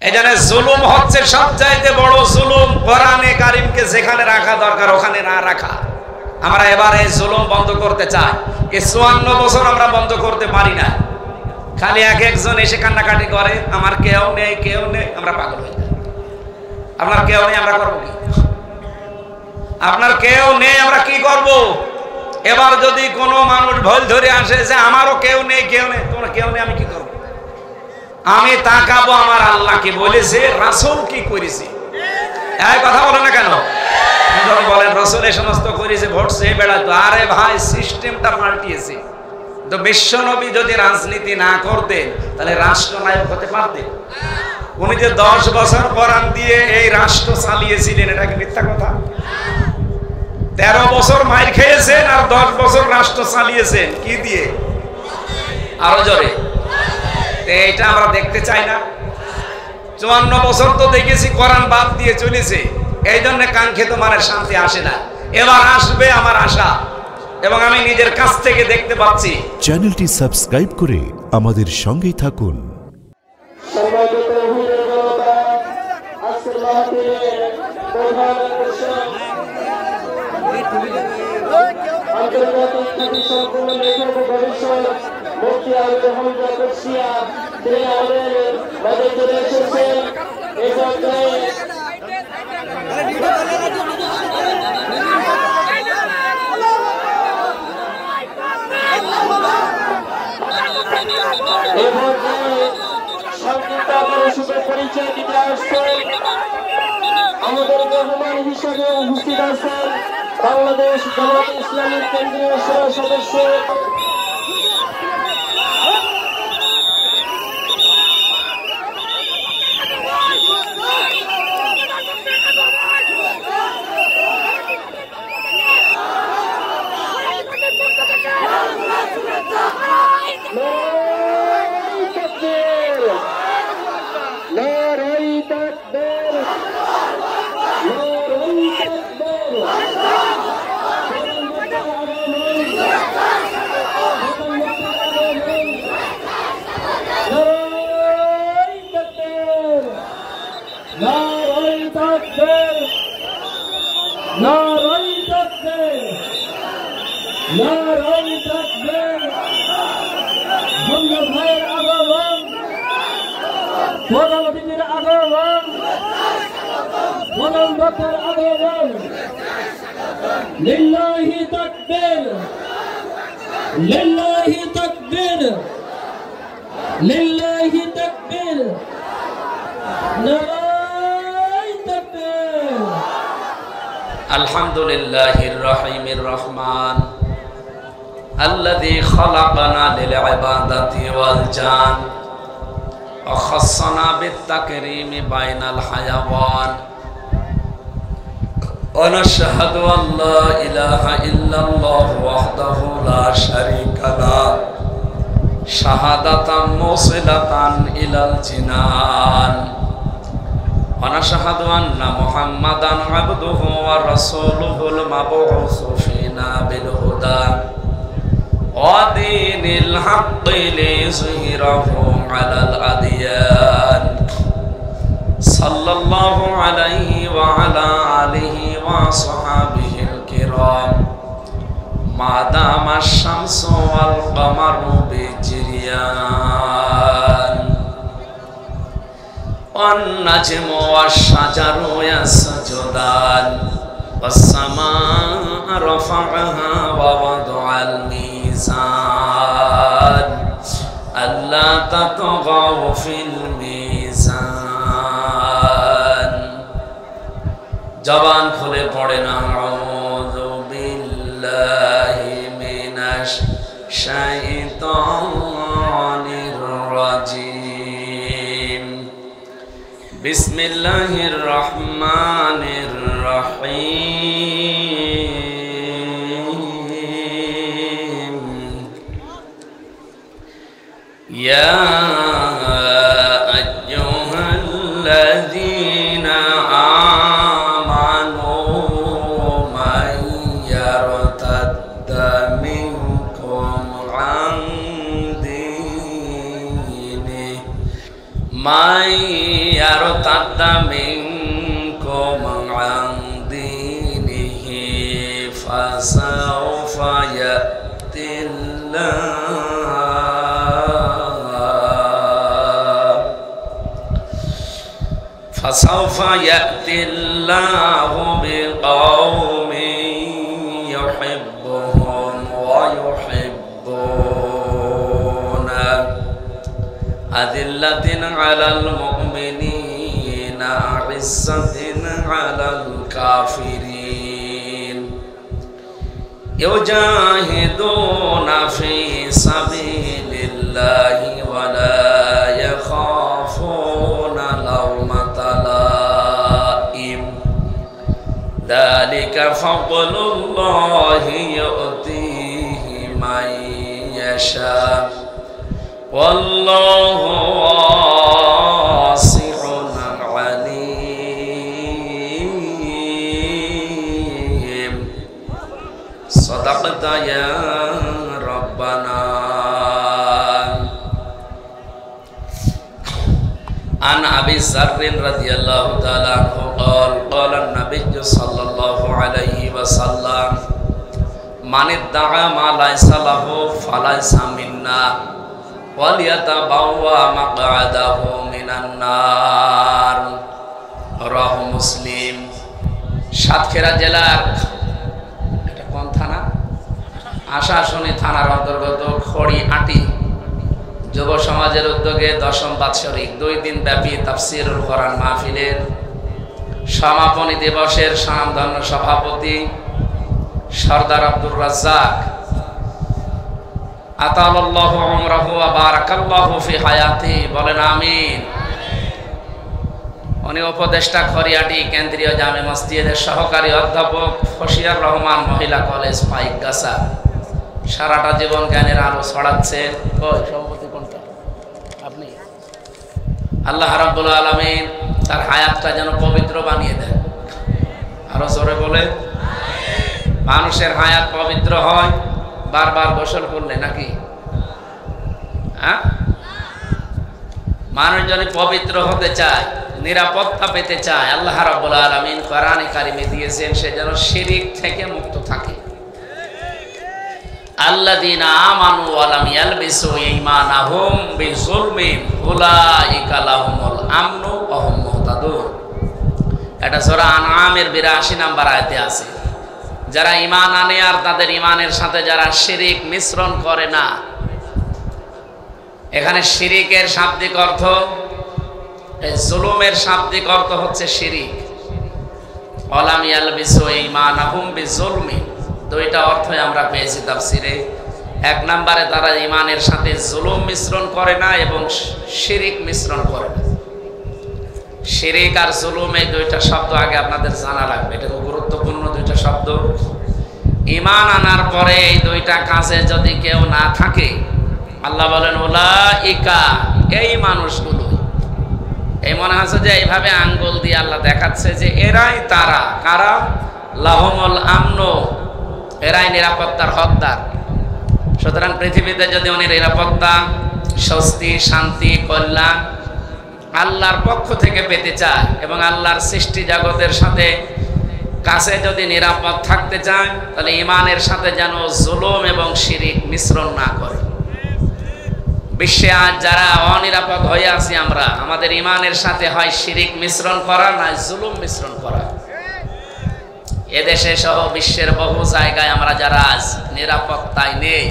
এজন্য জুলুম হচ্ছে সবচাইতে বড় জুলুম। কোরআনে কারিমকে যেখানে রাখা দরকার ওখানে না রাখা। আমরা এবার এই জুলুম বন্ধ করতে চাই। এই 54 বছর আমরা বন্ধ করতে পারি না। খালি এক একজন এসে কান্নাকাটি করে, আমার কেউ নেই কেউ নেই, আমরা পাগল হয়ে যাই। আপনার কেউ নেই আমরা করবো কি? আপনার কেউ নেই আমরা কি করব? এবার যদি কোনো মানুষ ভুল ধরে আসে যে আমারও কেউ নেই কেউ নেই, তোমার কেউ নেই, আমি কি করব? আমি তাকাবো আমার আল্লাহ কি বলেছে, রাসূল কি করেছে। এই কথা বলে না কেন? যখন বলেন রাসূল এই সমস্ত করেছে, ভোট চেয়ে বেড়াতো, আরে ভাই সিস্টেমটা পাল্টিয়েছে। তো বিশ্বনবী যদি রাজনীতি না করতেন তাহলে রাষ্ট্রনায়ক হতে পারতেন? উনি যে 10 বছর কোরআন দিয়ে এই রাষ্ট্র চালিয়েছিলেন, এটা কি মিথ্যা কথা? 13 বছর মাইর খেয়েছেন আর 10 বছর রাষ্ট্র চালিয়েছেন কি দিয়ে? আরো জোরে। এইটা আমরা দেখতে চাই না। 54 বছর তো দেখেছি কোরআন বাদ দিয়ে চলেছে, এই জন্য কাঙ্ক্ষিত মানের শান্তি আসে না। এবার আসবে আমার আশা, এবং আমি নিজের কাছ থেকে দেখতে পাচ্ছি। চ্যানেলটি সাবস্ক্রাইব করে আমাদের সঙ্গেই থাকুন। পরিচয় দিতে আসছেন আমাদের মেহমান হিসেবে উপস্থিত আছেন বাংলাদেশ জামাত ইসলামীর কেন্দ্রীয় সদস্য লিল্লাহি তাকবীর লিল্লাহি তাকবীর লিল্লাহি তাকবীর নারায়ে তাকবীর। আলহামদুলিল্লাহির রহিমির রহমান আল্লাযী খালাকানা লিল ইবাদাতি ওয়াল জান ওয়া খাসসানা বিত তাকরীমি বাইনাল হায়াওয়ান ওয়া নাশহাদু আল্লা ইলাহা ইল্লাল্লাহু ওয়াহদাহু লা শারীকা লাহু শাহাদাতাম মুসিলাতান ইলাল জিনান ওয়া নাশহাদু আন্না মুহাম্মাদান আবদুহু ওয়া রাসূলুহুল মাবউসু ফিনা বিল হুদা ওয়া দীনিল হাক্কি লিযহিরাহু আলাল আদিয়ান সাল্লাল্লাহু আলাইহি ওয়া আলা আলিহি ওয়া সাহাবিহিল কিরাম মা দামাশ শামসু ওয়াল কমারু বিজরিয়ান ওয়ান নাজমু ওয়াশ শাজারু ইয়াসজুদান ওয়াস সামাa'u রাফa'aha ওয়া ওয়াদা'al মিজান আল্লা তাতগাউ ফিল মিজান। জবান খুলে পড়ে না আউযু বিল্লাহি মিনাশ শাইতানির রাজিম বিসমিল্লাহির রহমানির রহিম ইয়া আইয়ুহাল্লাযীনা আমানু মান ইয়ারতাদ্দা মিনকুম আন দীনিহি মান ইয়ারতাদ্দা মিনকুম আন দীনিহি ফাসাউফা ইয়াতিল্লাহু বিকওমিন ইউহিব্বুহুম ওয়া ইউহিব্বুনা আযিল্লাতিন আলাল মুমিনিনা আ'ইজ্জাতিন আলাল কাফিরিন ইউজাহিদুনা ফি সাবিলিল্লাহি ওয়া লা ইয়াখাফুনা লাওমাতা লাইম যালিকা ফাদলুল্লাহি ইউতিহি মান ইয়াশা ওয়াল্লাহু ওয়াসিউন আলীম সাদাকাতা ইয়া রাব্বানা عن أبي ذر رضي الله تعالى عنه قال قال النبي صلى الله عليه وسلم من ادعى ما ليس له فليس منا وليتبوأ مقعده من النار رواه مسلم সাতক্ষীরা জেলার এটা কোন থানা আশাশুনি থানার অন্তর্গত খড়িআটি যুব সমাজের উদ্যোগে 10ম বাৎসরিক 2 দিন ব্যাপী তাফসীরুল কোরআন মাহফিলের সমাপনী দিবসের স্বনামধন্য সভাপতি সরদার আব্দুর রাজ্জাক আতালাল্লাহু উমরাহু ওয়া বারাকাল্লাহু ফি হায়াতি বলেন আমিন। উনি উপদেষ্টা খড়িআটি কেন্দ্রীয় জামে মসজিদের সহকারী অধ্যাপক ফশিয়ার রহমান মহিলা কলেজ পাইকগাছা সারাটা জীবন জ্ঞানের আলো ছড়াচ্ছেন। সভাপতি কোনটা আপনি? আল্লাহ রাব্বুল আলামিন তার হায়াতটা যেন পবিত্র বানিয়ে দেন। আরো জোরে বলে মানুষের হায়াত পবিত্র হয় বারবার গোসল করলে নাকি? মানুষ যদি পবিত্র হতে চায়, নিরাপত্তা পেতে চায়, আল্লাহ রাব্বুল আলামিন কোরআনে কারিমে দিয়েছেন সে যেন শিরিক থেকে মুক্ত থাকে। আল্লাযীনা আমানু ওয়া লাম ইয়ালবিসু ঈমানাহুম বিযুলমিন উলাইকা লাহুমুল আমনু ওয়া হুম মুহতাদুন। এটা সূরা আনআমের 82 নম্বর আয়াতে আছে। যারা ঈমান আনে আর তাদের ঈমানের সাথে যারা শিরিক মিশ্রণ করে না। এখানে শিরিকের শাব্দিক অর্থ, এই জুলুমের শাব্দিক অর্থ হচ্ছে শিরিক। ওয়া লাম ইয়ালবিসু ঈমানাহুম বিযুলমিন, দুইটা অর্থই আমরা পেয়েছি তাফসিরে। 1 নম্বরে তারা ঈমানের সাথে জুলুম মিশ্রণ করে না এবং শিরিক মিশ্রণ করে না। শিরিক আর জুলুম এই দুইটা শব্দ আগে আপনাদের জানা লাগবে, এটা খুব গুরুত্বপূর্ণ দুইটা শব্দ। ঈমান আনার পরে এই দুইটা কাজে যদি কেউ না থাকে, আল্লাহ বলেন উলাইকা, এই মানুষগুলো, এই মনে হচ্ছে যে এইভাবে আঙ্গুল দিয়ে আল্লাহ দেখাচ্ছে যে এরাই তারা, কারা? লাহুমুল আমনু, এরাই নিরাপত্তার হকদার। সুতরাং পৃথিবীতে যদি উনি নিরাপত্তা, স্বস্তি, শান্তি, কল্যাণ আল্লাহর পক্ষ থেকে পেতে চায় এবং আল্লাহর সৃষ্টি জগতের সাথে কাছে যদি নিরাপদ থাকতে চায়, তাহলে ঈমানের সাথে যেন জুলুম এবং শিরিক মিশ্রণ না করে। বিশ্বে আজ যারা অনিরাপদ হয়ে আছি আমরা, আমাদের ঈমানের সাথে হয় শিরিক মিশ্রণ করা, নয় জুলুম মিশ্রণ করা। এদেশে সহ বিশ্বের বহু জায়গায় আমরা যারা আজ নিরাপত্তায় নেই,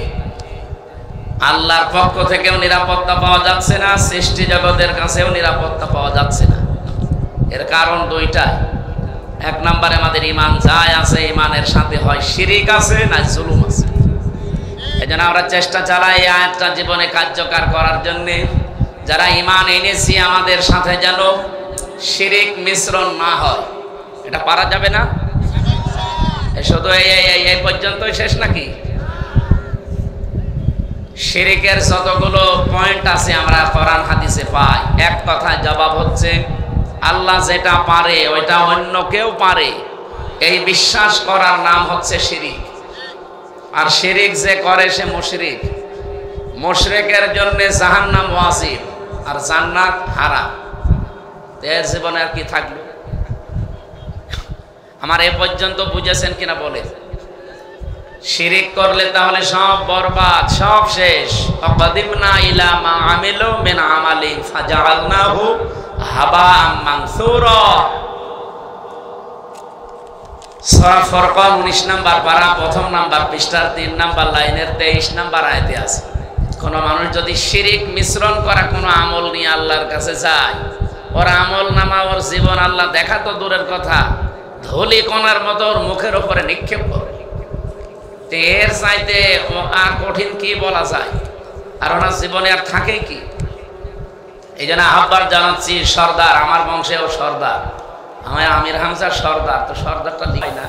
আল্লাহর পক্ষ থেকেও নিরাপত্তা পাওয়া যাচ্ছে না, সৃষ্টি জগতের কাছেও নিরাপত্তা পাওয়া যাচ্ছে না। এর কারণ দুইটা। 1 নম্বরে আমাদের ঈমান যায় আছে, ঈমানের সাথে হয় শিরিক আছে না জুলুম আছে। এজন্য আমরা চেষ্টা চালাই এই আয়াতটা জীবনে কার্যকর করার জন্য। যারা ঈমান এনেছি আমাদের সাথে যেন শিরিক মিশ্রণ না হয়। এটা পারা যাবে না? শুধু এই পর্যন্তই শেষ নাকি? শিরিকের যতগুলো পয়েন্ট আছে আমরা কোরআন হাদিসে পাই। এক কথায় জবাব হচ্ছে আল্লাহ যেটা পারে ওইটা অন্য কেউ পারে, এই বিশ্বাস করার নাম হচ্ছে শিরিক। আর শিরিক যে করে সে মুশরিক। মুশরিকের জন্য জাহান্নাম ওয়াজিব আর জান্নাত হারাম। এর জীবনে আর কি থাকলো? আমার এ পর্যন্ত বুঝেছেন কিনা বলে? শিরিক করলে তাহলে সব বরবাদ, সব শেষ। অকদিমনা ইলা মা আমিলু মিন আমালিন ফাজআলনাহু হাবাআম মানসুরা। সূরা ফুরকান 19 নাম্বার পারা, প্রথম নাম্বার পৃষ্ঠার 3 নাম্বার লাইনের 23 নাম্বার আয়াতে আছে, কোন মানুষ যদি শিরিক মিশ্রণ করা কোনো আমল নিয়ে আল্লাহর কাছে যায়, ওর আমল নামা, ওর জীবন আল্লাহ দেখা তো দূরের কথা, ধুলি কণার মতো ওর মুখের উপরে নিক্ষেপ করে। এর চাইতে আর কঠিন কি বলা যায়? আর ওনার জীবনে আর থাকে কি? এই জন্য আহ্বান জানাচ্ছি, সর্দার, আমার বংশেও সর্দার, আমার আমির হামজা সর্দার, তো সর্দারটা লিখাই না।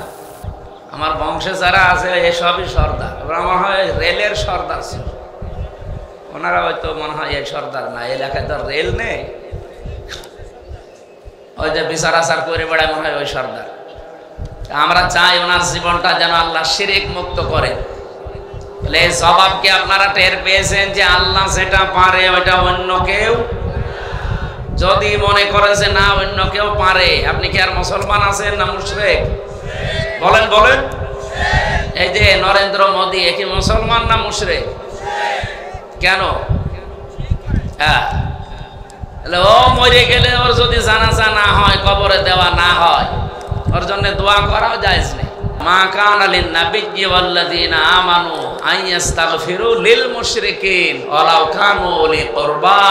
আমার বংশে যারা আছে এসবই সর্দার। আমার হয় রেলের সর্দার ছিল, ওনারা হয়তো মনে হয় এই সর্দার না, এলাকায় তো রেল নেই, ওই যে বিচার আচার করে বেড়ায় মনে হয় ওই সর্দার। আমরা চাই ওনার জীবনটা যেন আল্লাহ শিরিক মুক্ত করে। বলে এই স্বভাবকে আপনারা টের পেয়েছেন যে আল্লাহ যেটা পারে ওইটা অন্য কেউ, যদি মনে করেন যে না অন্য কেউ পারে, আপনি কি আর মুসলমান আছেন না মুশরিক? বলেন বলেন। এই যে নরেন্দ্র মোদী, এ কি মুসলমান না মুশরিক? কেন? হ্যাঁ, ও মরে গেলে ওর যদি জানাজা না হয়, কবরে দেওয়া না হয়, ওর জন্য দোয়া করাও জায়েজ নেই। মা কানা লিন নাবিয়্যি ওয়াল্লাযীনা আমানু আন ইস্তাগফিরু লিল মুশরিকিন ওয়ালাউ কানু উলি কুরবা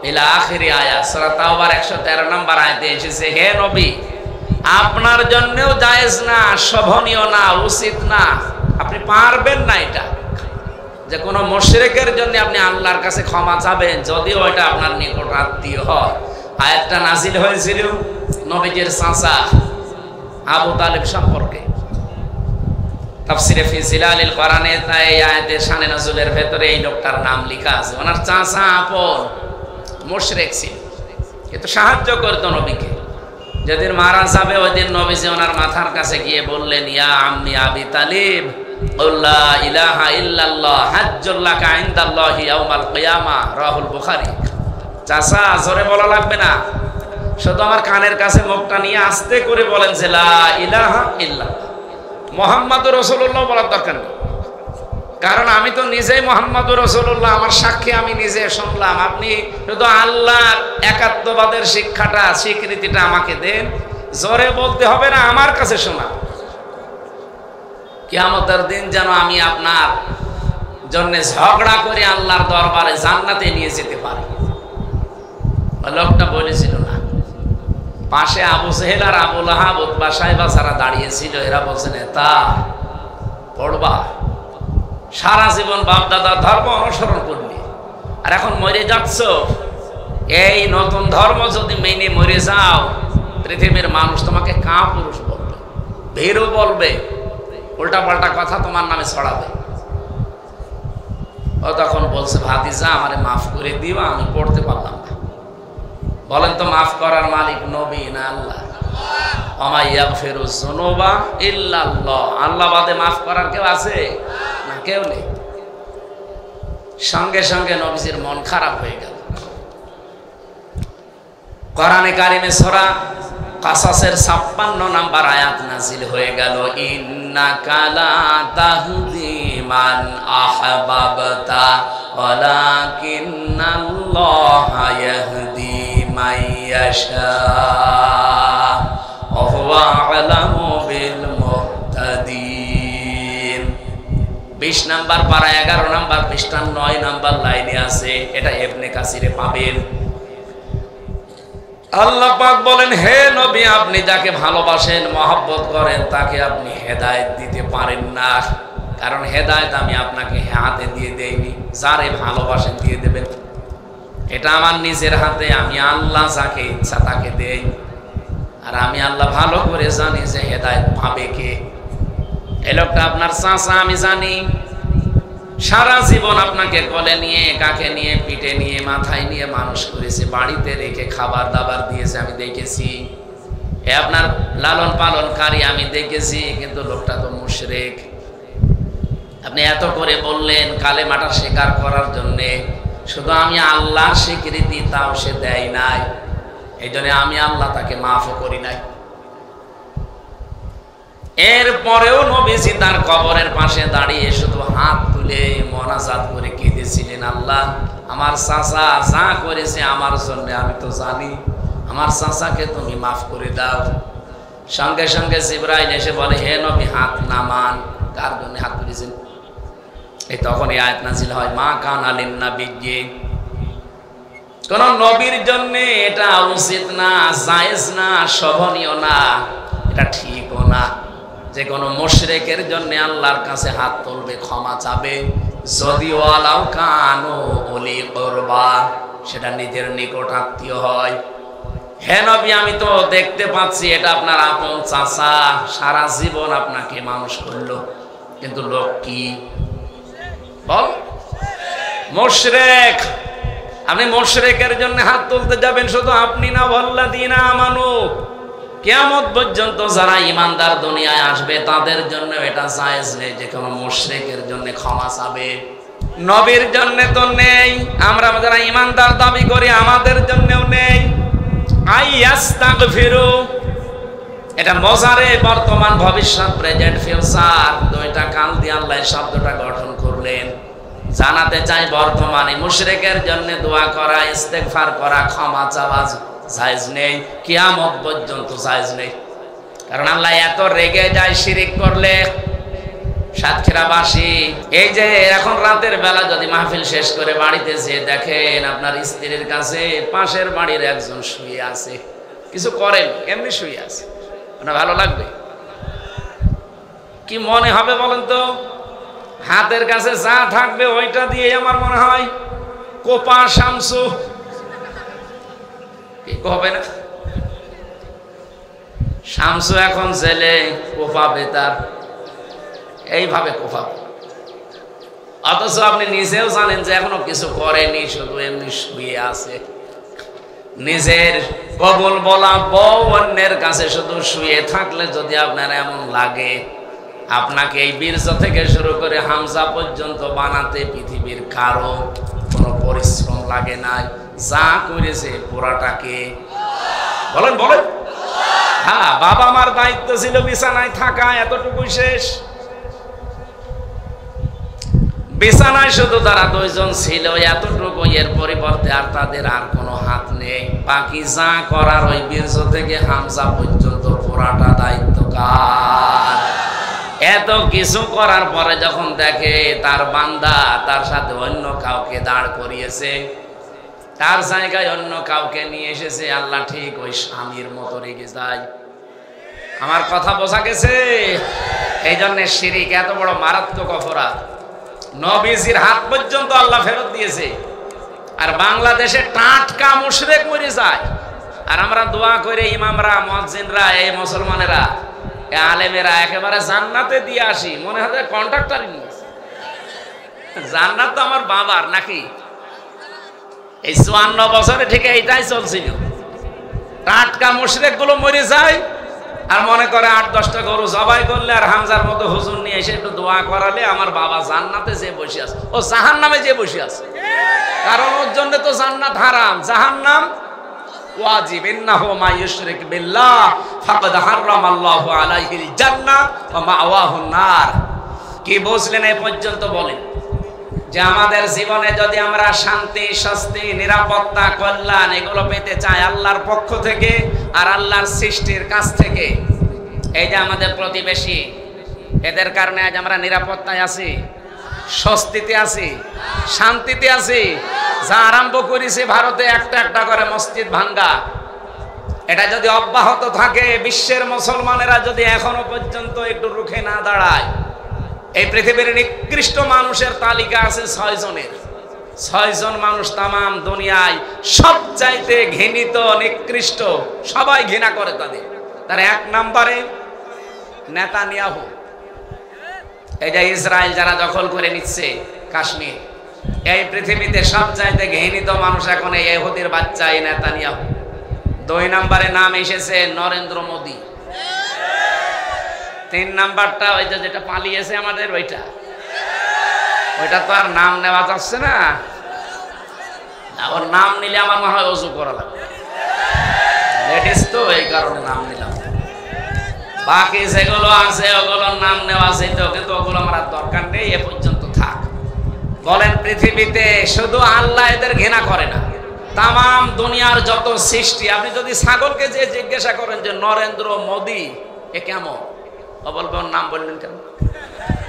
ইলা আখিরি আয়াত। সূরা তাওবার 113 নম্বর আয়াতে এসেছে, হে নবী, আপনার জন্যও জায়েজ না, শোভনীয় না, উচিত না, আপনি পারবেন না এটা, যে কোনো মুশরিকের জন্য আপনি আল্লাহর কাছে ক্ষমা চাবেন, যদিও এটা আপনার নিকট আত্মীয় হয়। আয়াতটা নাজিল হয়েছিল নবীজির চাচা আবু তালেব সম্পর্কে। তাফসিরে ফি জিলালিল কোরআনে এই আয়াতের শানে নজুলের ভেতরে এই লোকটার নাম লেখা আছে। ওনার চাচা আপন মুশরিক ছিল, কিন্তু সাহায্য করত নবীকে। যেদিন মারা যাবে ওই দিন নবীজি ওনার মাথার কাছে গিয়ে বললেন, ইয়া আম্মি আবি তালিব লা ইলাহা ইল্লাল্লাহ হাজ্জুল লাকা ইনদাল্লাহি ইয়াউমাল কিয়ামা, রাহুল বুখারী। চাচা, জোরে বলা লাগবে না, শুধু আমার কানের কাছে মুখটা নিয়ে আস্তে করে বলেন যে লা ইলাহা ইল্লাল্লাহ, মুহাম্মাদুর রাসূলুল্লাহ বলার দরকার নেই, কারণ আমি তো নিজেই মুহাম্মাদুর রাসূলুল্লাহ, আমার সাক্ষী আমি নিজে শুনলাম। আপনি শুধু আল্লাহর একাত্মবাদের শিক্ষাটা, স্বীকৃতিটা আমাকে দেন, জোরে বলতে হবে না, আমার কাছে শোনা। কিয়ামতের দিন যেন আমি আপনার জন্য ঝগড়া করে আল্লাহর দরবারে জান্নাতে নিয়ে যেতে পারি। লোকটা বলেছিল না, পাশে আবু জেহেল আর আবু লাহাব, উতবা সাহেবা যারা দাঁড়িয়েছিল, এরা বলছেন তা পড়বা, সারা জীবন বাপ দাদার ধর্ম অনুসরণ করবে, আর এখন মরে যাচ্ছ, এই নতুন ধর্ম যদি মেনে মরে যাও, পৃথিবীর মানুষ তোমাকে কাপুরুষ বলবে, ভীরু বলবে, উল্টা পাল্টা কথা তোমার নামে ছড়াবে। ও তখন বলছে, ভাতিজা আমারে মাফ করে দিবা, আমি পড়তে পারলাম না। বলেন তো, মাফ করার মালিক নবী না আল্লাহ? ওমা ইয়াগফিরু যুনুবা ইল্লাল্লাহ, আল্লাহ বাদে মাফ করার কেউ আছে না? কেউ নেই। সঙ্গে সঙ্গে নবীজির মন খারাপ হয়ে গেল। কোরআনে কারিমে সূরা কাসাসের 56 নাম্বার আয়াত নাযিল হয়ে গেল, ইন্নাকা লা তাহদি মান আহবাবতা ওয়ালাকিন্নাল্লাহা ইয়াহদি মান ইয়াশা ওয়া হুয়া আ'লামু বিল মুহতাদিন। 20 নাম্বার পারা 11 নাম্বার পৃষ্ঠা 9 নাম্বার লাইনে আছে, এটা ইবনে কাসিরে পাবেন। আল্লাহ পাক বলেন, হে নবী, আপনি যাকে ভালোবাসেন, মহব্বত করেন, তাকে আপনি হেদায়েত দিতে পারেন না, কারণ হেদায়েত আমি আপনাকে হাতে দিয়ে দেইনি, যারে ভালোবাসেন দিয়ে দেবেন। এটা আমার নিজের হাতে, আমি আল্লাহ যাকে ইচ্ছা তাকে দেই, আর আমি আল্লাহ ভালো করে জানি যে হেদায়েত পাবে কে। এই লোকটা আপনার চাচা, আমি জানি, সারা জীবন আপনাকে কোলে নিয়ে, কাকে নিয়ে, পিঠে নিয়ে, মাথায় নিয়ে মানুষ করেছে, বাড়িতে রেখে খাবার দাবার দিয়েছে, আমি দেখেছি। এ আপনার লালন পালনকারী, আমি দেখেছি, কিন্তু লোকটা তো মুশরিক। আপনি এত করে বললেন কালেমাটা স্বীকার করার জন্যে, শুধু আমি আল্লাহর স্বীকৃতি তাও সে দেয় নাই। এই জন্য আমি আল্লাহ তাকে মাফও করি নাই। এরপরেও নবীজি তার কবরের পাশে দাঁড়িয়ে শুধু হাত তুলে মোনাজাত করে কেঁদেছিলেন, আল্লাহ আমার চাচা যা করেছে আমার জন্য আমি তো জানি, আমার চাচাকে তুমি মাফ করে দাও। সঙ্গে সঙ্গে জিবরাইল এসে বলে, হে নবী হাত নামান। কার জন্য হাত তুলেছেন? এই তখন এই আয়াত নাযিল হয়, মা কানা লিন-নাবিয়্যি, কোন নবীর জন্য এটা উচিত না, জায়েজ না, শোভনীয় না, এটা ঠিকও না যে কোনো মুশরিকের জন্য আল্লাহর কাছে হাত তুলবে, ক্ষমা চাবে, যদিও আলাউ কানু উলি কুরবা, সেটা নিজের নিকট আত্মীয় হয়। হে নবী আমি তো দেখতে পাচ্ছি এটা আপনার আপন চাচা, সারা জীবন আপনাকে মানুষ করলো, কিন্তু লোক কি বল? মুশরিক। আপনি মুশরিকের জন্য হাত তুলতে যাবেন, শুধু আপনি না, ওয়াল্লাযীনা আমানু, কিয়ামত পর্যন্ত যারা ঈমানদার দুনিয়ায় আসবে তাদের জন্য এটা জায়েজ নেই যে কোনো মুশরিকের জন্য ক্ষমা চাবে। নবীর জন্য তো নেই, আমরা যারা ঈমানদার দাবি করি আমাদের জন্যও নেই। আইয়াস্তাগফিরু, এটা মজারে বর্তমান ভবিষ্যৎ, প্রেজেন্ট ফিউচার, দুইটা কাল দিয়ে আল্লাহ এই শব্দটা গঠন করলেন। জানাতে চাই বর্তমানে মুশরিকের জন্য দোয়া করা, ইস্তেগফার করা, ক্ষমা চাওয়া জায়েজ নেই, কিয়ামত পর্যন্ত জায়েজ নেই। কারণ আল্লাহ এত রেগে যায় শিরিক করলে। সাতক্ষীরাবাসী, এই যে এখন রাতের বেলা যদি মাহফিল শেষ করে বাড়িতে যেয়ে দেখেন আপনার স্ত্রীর কাছে পাশের বাড়ির একজন শুয়ে আছে, কিছু করেন, এমনি শুয়ে আছে, মানে ভালো লাগবে? কি মনে হবে বলেন তো? হাতের কাছে যা থাকবে ওইটা দিয়ে আমার মনে হয় কোপা শামসু, কি হবে না? শামসু এখন জেলে, কোপাবে তার, এইভাবে কোপাবে। অথচ আপনি নিজেও জানেন যে এখনো কিছু করেনি, শুধু এমনি শুয়ে আছে। নিজের কবুল বলা বউ অন্যের কাছে শুধু শুয়ে থাকলে যদি আপনার এমন লাগে, আপনাকে এই বীর্য থেকে শুরু করে হামজা পর্যন্ত বানাতে পৃথিবীর কারো কোনো পরিশ্রম লাগে নাই। যা করেছে পুরাটাকে বলেন বলেন। হ্যাঁ, বাবা মার দায়িত্ব ছিল বিছানায় থাকা, এতটুকুই শেষ। বিছানায় শুধু তারা দুইজন ছিল, এতটুকু, এর পরিবর্তে আর তাদের আর কোনো হাত নেই। বাকি যা করার ওই বীর্য থেকে হামজা পর্যন্ত পুরাটা দায়িত্ব কার? এত কিছু করার পরে যখন দেখে তার বান্দা তার সাথে অন্য কাউকে দাঁড় করিয়েছে, তার জায়গায় অন্য কাউকে নিয়ে এসেছে, আল্লাহ ঠিক ওই স্বামীর মতো রেগে যায়। আমার কথা বোঝা গেছে? এই জন্য শিরিক এত বড় মারাত্মক অপরাধ। নবীজির হাত পর্যন্ত আল্লাহ ফেরত দিয়েছে, আর বাংলাদেশে টাটকা মুশরিক মরে যায়। আর আমরা দোয়া করে ইমামরা, মুয়াজ্জিনরা, এই মুসলমানেরা, এই আলেমেরা একেবারে জান্নাতে দিয়ে আসি, মনে হয় কন্ট্রাক্টর নিয়েছে। জান্নাত তো আমার বাবার নাকি? এই 54 বছরে ঠিক এইটাই চলছিল। টাটকা মুশরিক গুলো মরে যায়, আর মনে করে 8-10টা গরু জবাই করলে আর হামজার মতো হুজুর নিয়ে এসে একটু দোয়া করালে আমার বাবা জান্নাতে যে বসে আছে, ও জাহান্নামে যে বসে আছে। কারণ ওর জন্য তো জান্নাত হারাম, জাহান্নাম ওয়াজিব। ইন্নাহু মা ইউশরিক বিল্লাহ ফাকাদ হারামাল্লাহু আলাইহিল জান্নাহ ওয়া মাওয়াহুন নার। কি বুঝলেন এই পর্যন্ত? বলেন যে আমাদের জীবনে যদি আমরা শান্তি, স্বস্তি, নিরাপত্তা, কল্যাণ এগুলো পেতে চাই আল্লাহর পক্ষ থেকে আর আল্লাহর সৃষ্টির কাছ থেকে, এই যে আমাদের প্রতিবেশী, এদের কারণে আজ আমরা নিরাপত্তায় আছি, স্বস্তিতে আছি, শান্তিতে আছি। যা আরম্ভ করেছে ভারতে একটা একটা করে মসজিদ ভাঙ্গা, এটা যদি অব্যাহত থাকে, বিশ্বের মুসলমানেরা যদি এখনো পর্যন্ত একটু রুখে না দাঁড়ায়, এই পৃথিবীর নিকৃষ্ট মানুষের তালিকা আছে 6 জনের। 6 জন মানুষ তামাম দুনিয়ায় সবচাইতে ঘৃণিত, নিকৃষ্ট, সবাই ঘৃণা করে তাদের। তার 1 নম্বরে নেতানিয়াহু। এই যে ইসরায়েল যারা দখল করে নিচ্ছে কাশ্মীর, এই পৃথিবীতে সবচাইতে ঘৃণিত মানুষ এখন এই ইহুদির বাচ্চা, এই নেতানিয়াহু। 2 নম্বরে নাম এসেছে নরেন্দ্র মোদি। 3 নাম্বারটা ওই যে যেটা পালিয়েছে আমাদের, ওইটা তো আর নাম নেওয়া যাচ্ছে না। ওর নাম নিলে আমার মনে হয় ওযু করা লাগবে। কারণে নাম নিলাম। বাকি যেগুলো আছে ওগুলোর নাম নেওয়া আছে তো, কিন্তু ওগুলো আমার দরকার নেই, এ পর্যন্ত থাক। বলেন পৃথিবীতে শুধু আল্লাহ এদের ঘৃণা করে না, তাম দুনিয়ার যত সৃষ্টি, আপনি যদি ছাগলকে যে জিজ্ঞাসা করেন যে নরেন্দ্র মোদি এ কেমন, ও বলবে ওর নাম বললেন কেন?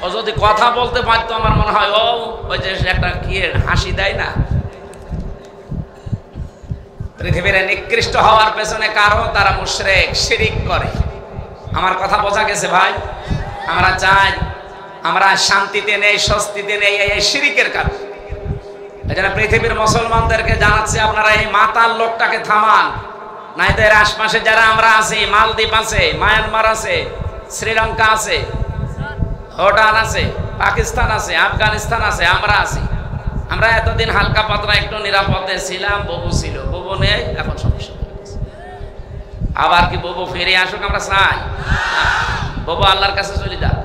ও যদি কথা বলতে পারতো আমার মনে হয় ও ওই যে একটা কি হাসি দেয় না। পৃথিবীর নিকৃষ্ট হওয়ার পেছনে কারণ তারা মুশরিক, শিরিক করে। আমার কথা বোঝা গেছে ভাই? আমরা চাই আমরা শান্তিতে নেই, স্বস্তিতে নেই এই শিরিকের কারণে। এজন্য পৃথিবীর মুসলমানদেরকে জানাচ্ছি, আপনারা এই মাতাল লোকটাকে থামান, নাইতো এর আশপাশে যারা আমরা আছি, মালদ্বীপ আছে, মায়ানমার আছে, শ্রীলঙ্কা আছে, ভুটান আছে, পাকিস্তান আছে, আফগানিস্তান আছে, আমরা আছি। আমরা এতদিন হালকা পাতলা একটু নিরাপদে ছিলাম, ববু ছিল, ববু নেই, এখন সমস্যা হয়ে গেছে। আবার কি ববু ফিরে আসুক আমরা চাই? ববু আল্লাহর কাছে চলে যাক,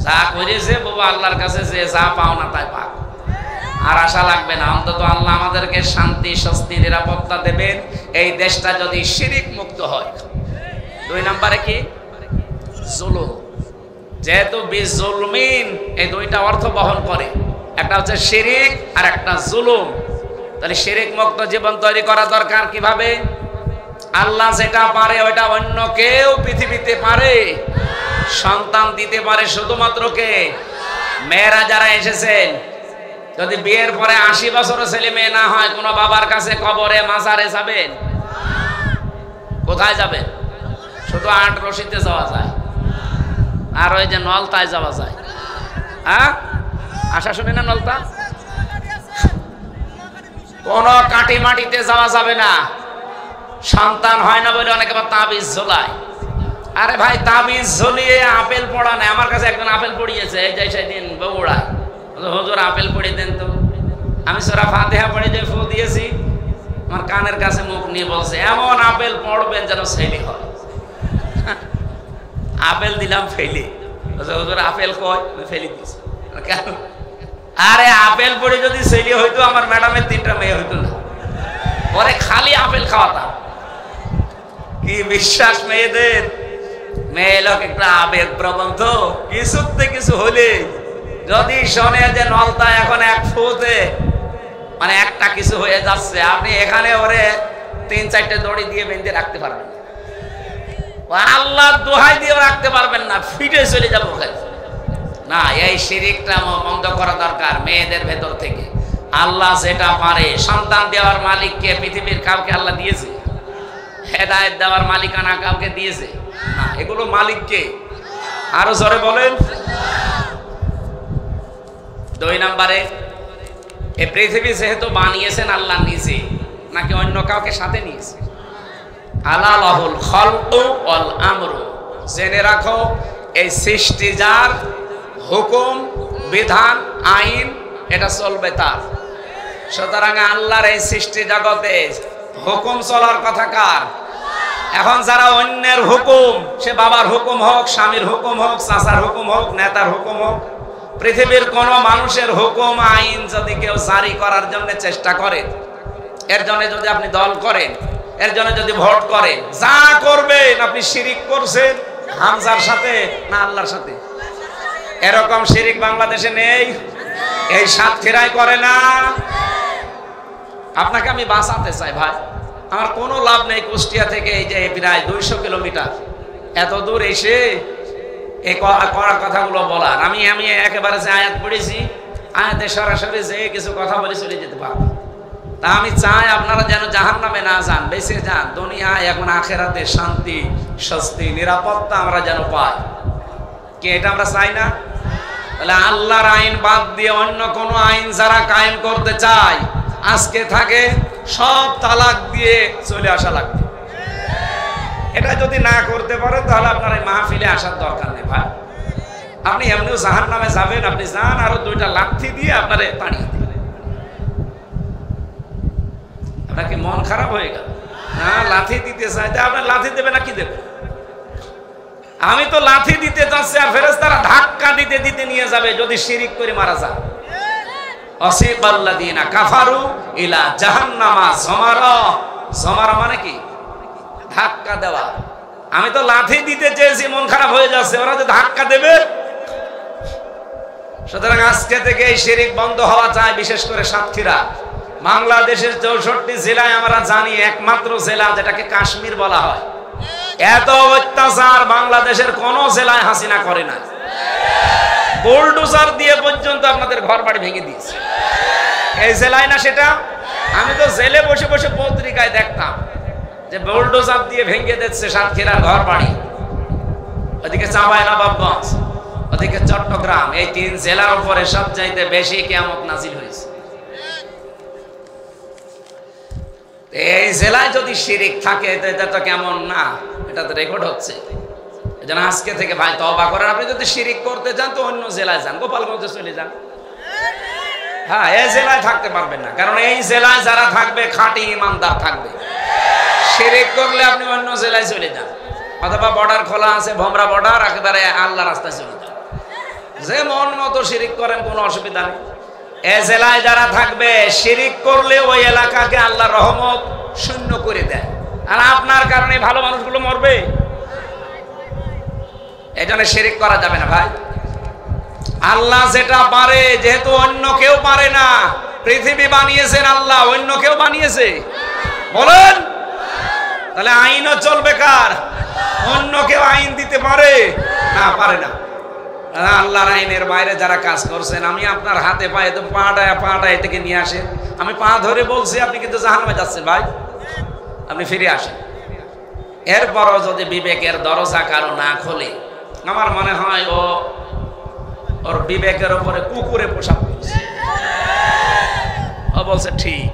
যা করেছে ববু আল্লাহর কাছে, যে যা পাও না তাই পাক, আর আশা লাগবে না। অন্তত আল্লাহ আমাদেরকে শান্তি, স্বস্তি, নিরাপত্তা দেবেন এই দেশটা যদি শিরিক মুক্ত হয়। 2 নম্বরে কি? জুলুম। যেহেতু বিজুলমিন এই দুইটা অর্থ বহন করে, একটা হচ্ছে শিরিক আর একটা জুলুম। তাহলে শিরিক মুক্ত জীবন তৈরি করা দরকার কিভাবে? আল্লাহ যেটা পারে ওইটা অন্য কেউ পৃথিবীতে পারে? সন্তান দিতে পারে শুধুমাত্র কে? মেয়েরা যারা এসেছেন, যদি বিয়ের পরে 80 বছর ছেলে মেয়ে না হয়, কোন বাবার কাছে কবরে মাজারে যাবেন? কোথায় যাবেন? শুধু 8 রশিতে যাওয়া যায়, আর ওই যে নলতায় যাওয়া যায়। হ্যাঁ, আশা শুনে না? নলতা কোন কাটি মাটিতে যাওয়া যাবে না। সন্তান হয় না বলে অনেকে আবার তাবিজ ঝোলায়। আরে ভাই, তাবিজ ঝুলিয়ে আপেল পড়া নেই। আমার কাছে একজন আপেল পড়িয়েছে, এই যে সেদিন বগুড়ায়, হুজুর আপেল পড়িয়ে দেন তো। আমি সূরা ফাতিহা পড়ে যে ফু দিয়েছি, আমার কানের কাছে মুখ নিয়ে বলছে এমন আপেল পড়বেন যেন ছেলে হয়। আপেল দিলাম, ফেলি। হুজুর আপেল কয়, ফেলি দিয়েছি কেন? আরে আপেল পড়ে যদি ছেলে হইতো আমার ম্যাডামের 3টা মেয়ে হইতো না, পরে খালি আপেল খাওয়াতাম। কি বিশ্বাস মেয়েদের! মেয়ে লোক একটা আবেগ প্রবণ তো, কিছুতে কিছু হলে যদি শোনে যে নলতা এখন 1 ফুতে মানে একটা কিছু হয়ে যাচ্ছে, আপনি এখানে ওরে 3-4টে দড়ি দিয়ে বেঁধে রাখতে পারবেন না, আল্লাহ দোহাই দিয়ে রাখতে পারবেন না, ফিটে চলে যাবো না। এই শিরিকটা বন্ধ করা দরকার মেয়েদের ভেতর থেকে। আল্লাহ যেটা পারে, সন্তান দেওয়ার মালিককে পৃথিবীর কাউকে আল্লাহ দিয়েছে? হেদায়েত দেওয়ার মালিকানা কাউকে দিয়েছে? না, এগুলো মালিককে। আরো জোরে বলেন। 2 নম্বরে, এই পৃথিবী যেহেতু বানিয়েছেন আল্লাহ নিজে, নাকি অন্য কাউকে সাথে নিয়েছে? আলা লাহুল খালকু ওয়াল আমরু। জেনে রাখো, এই সৃষ্টি যার, হুকুম, বিধান, আইন এটা চলবে তার। সুতরাং আল্লাহর এই সৃষ্টি জগতে হুকুম চলার কথা কার? এখন যারা অন্যের হুকুম, সে বাবার হুকুম হোক, স্বামীর হুকুম হোক, চাচার হুকুম হোক, নেতার হুকুম হোক, পৃথিবীর কোন মানুষের হুকুম আইন যদি কেউ জারি করার জন্য চেষ্টা করে, এর জন্য যদি আপনি দল করেন, এর জন্য যদি ভোট করেন, যা করবেন আপনি শিরিক করছেন হামজার সাথে না আল্লাহর সাথে? এরকম শিরিক বাংলাদেশে নেই? এই সাতক্ষীরায় করে না? আপনাকে আমি বাঁচাতে চাই ভাই, আমার কোনো লাভ নেই কুষ্টিয়া থেকে এই যে প্রায় 200 কিলোমিটার এত দূর এসে এই কড়া কথাগুলো বলার। আমি একেবারে যে আয়াত পড়েছি, আয়াতে সরাসরি যে কিছু কথা বলে চলে যেতে পারবো। তা আমি চাই আপনারা যেন জাহান্নামে না যান, বেঁচে যান দুনিয়ায়, এখন আখেরাতে শান্তি, স্বস্তি, নিরাপত্তা আমরা যেন পাই। কি এটা আমরা চাই না? তাহলে আল্লাহর আইন বাদ দিয়ে অন্য কোনো আইন যারা কায়েম করতে চায়, আজকে থাকে সব তালাক দিয়ে চলে আসা লাগবে। এটা যদি না করতে পারেন তাহলে আপনার এই মাহফিলে আসার দরকার নেই ভাই। আপনি এমনিও জাহান্নামে যাবেন, আপনি যান, আরো 2টা লাথি দিয়ে আপনারে তাড়িয়ে দিন। আপনার কি মন খারাপ হয়ে গেল? না, লাথি দিতে চাইতে আপনার লাথি দেবে না কি দেবে? আমি তো লাথি দিতে যাচ্ছি আর ফেরেশতারা ধাক্কা দিতে দিতে নিয়ে যাবে যদি শিরিক করে মারা যায়। অসিকাল্লাযীনা কাফারু ইলা জাহান্নামা যমারা। যমারা মানে কি? ধাক্কা দেওয়া। আমি তো লাথি দিতে চেয়েছি, মন খারাপ হয়ে যাচ্ছে, ওরা যে ধাক্কা দেবে। সুতরাং আজকে থেকে এই শিরক বন্ধ হওয়া চাই। বিশেষ করে সাতক্ষীরা, বাংলাদেশের 64 জেলায় আমরা জানি একমাত্র জেলা যেটাকে কাশ্মীর বলা হয়। এত অত্যাচার বাংলাদেশের কোন জেলায় হাসিনা করে না। বুলডোজার দিয়ে পর্যন্ত আপনাদের ঘর বাড়ি ভেঙে দিয়েছে। এই জেলায় না সেটা? আমি তো জেলে বসে বসে পত্রিকায় দেখতাম যে বুলডোজার দিয়ে ভেঙে দিচ্ছে সাতক্ষীরার ঘর বাড়ি। ওদিকে চাঁপাইনবাবগঞ্জ, ওদিকে চট্টগ্রাম, এই 3 জেলার উপরে সবচাইতে বেশি কিয়ামত নাজিল হয়েছে। এই জেলায় যদি শিরিক থাকে তো এটা তো কেমন না, এটা তো রেকর্ড হচ্ছে। এজন্য আজকে থেকে ভাই তওবা করেন। আপনি যদি শিরিক করতে চান তো অন্য জেলায় যান, গোপালগঞ্জে চলে যান। হ্যাঁ, এই জেলায় থাকতে পারবেন না, কারণ এই জেলায় যারা থাকবে খাঁটি ইমানদার থাকবে। শিরিক করলে আপনি অন্য জেলায় চলে যান, অথবা বর্ডার খোলা আছে, ভোমরা বর্ডার, একেবারে আল্লাহ রাস্তায় চলে যান। যে মন মতো শিরিক করেন, কোনো অসুবিধা নেই। এই জেলায় যারা থাকবে, শিরিক করলে ওই এলাকাকে আল্লাহ রহমত শূন্য করে দেয়, আর আপনার কারণে ভালো মানুষগুলো মরবে। এই জন্য শিরিক করা যাবে না ভাই। আল্লাহ যেটা পারে, যেহেতু অন্য কেউ পারে না, পৃথিবী বানিয়েছেন আল্লাহ, অন্য কেউ বানিয়েছে? বলেন। তাহলে আইনও চলবে কার? অন্য কেউ আইন দিতে পারে না? পারে না। আল্লাহর আইনের বাইরে যারা কাজ করছেন, আমি আপনার হাতে পায়ে তো পাটা থেকে নিয়ে আসেন, আমি পা ধরে বলছি, আপনি কিন্তু জাহান্নামে যাচ্ছেন ভাই, আপনি ফিরে আসেন। এরপরও যদি বিবেকের দরজা কারো না খোলে, আমার মনে হয় ওর বিবেকের উপরে কুকুরে পোশাক করছে। ও বলছে ঠিক।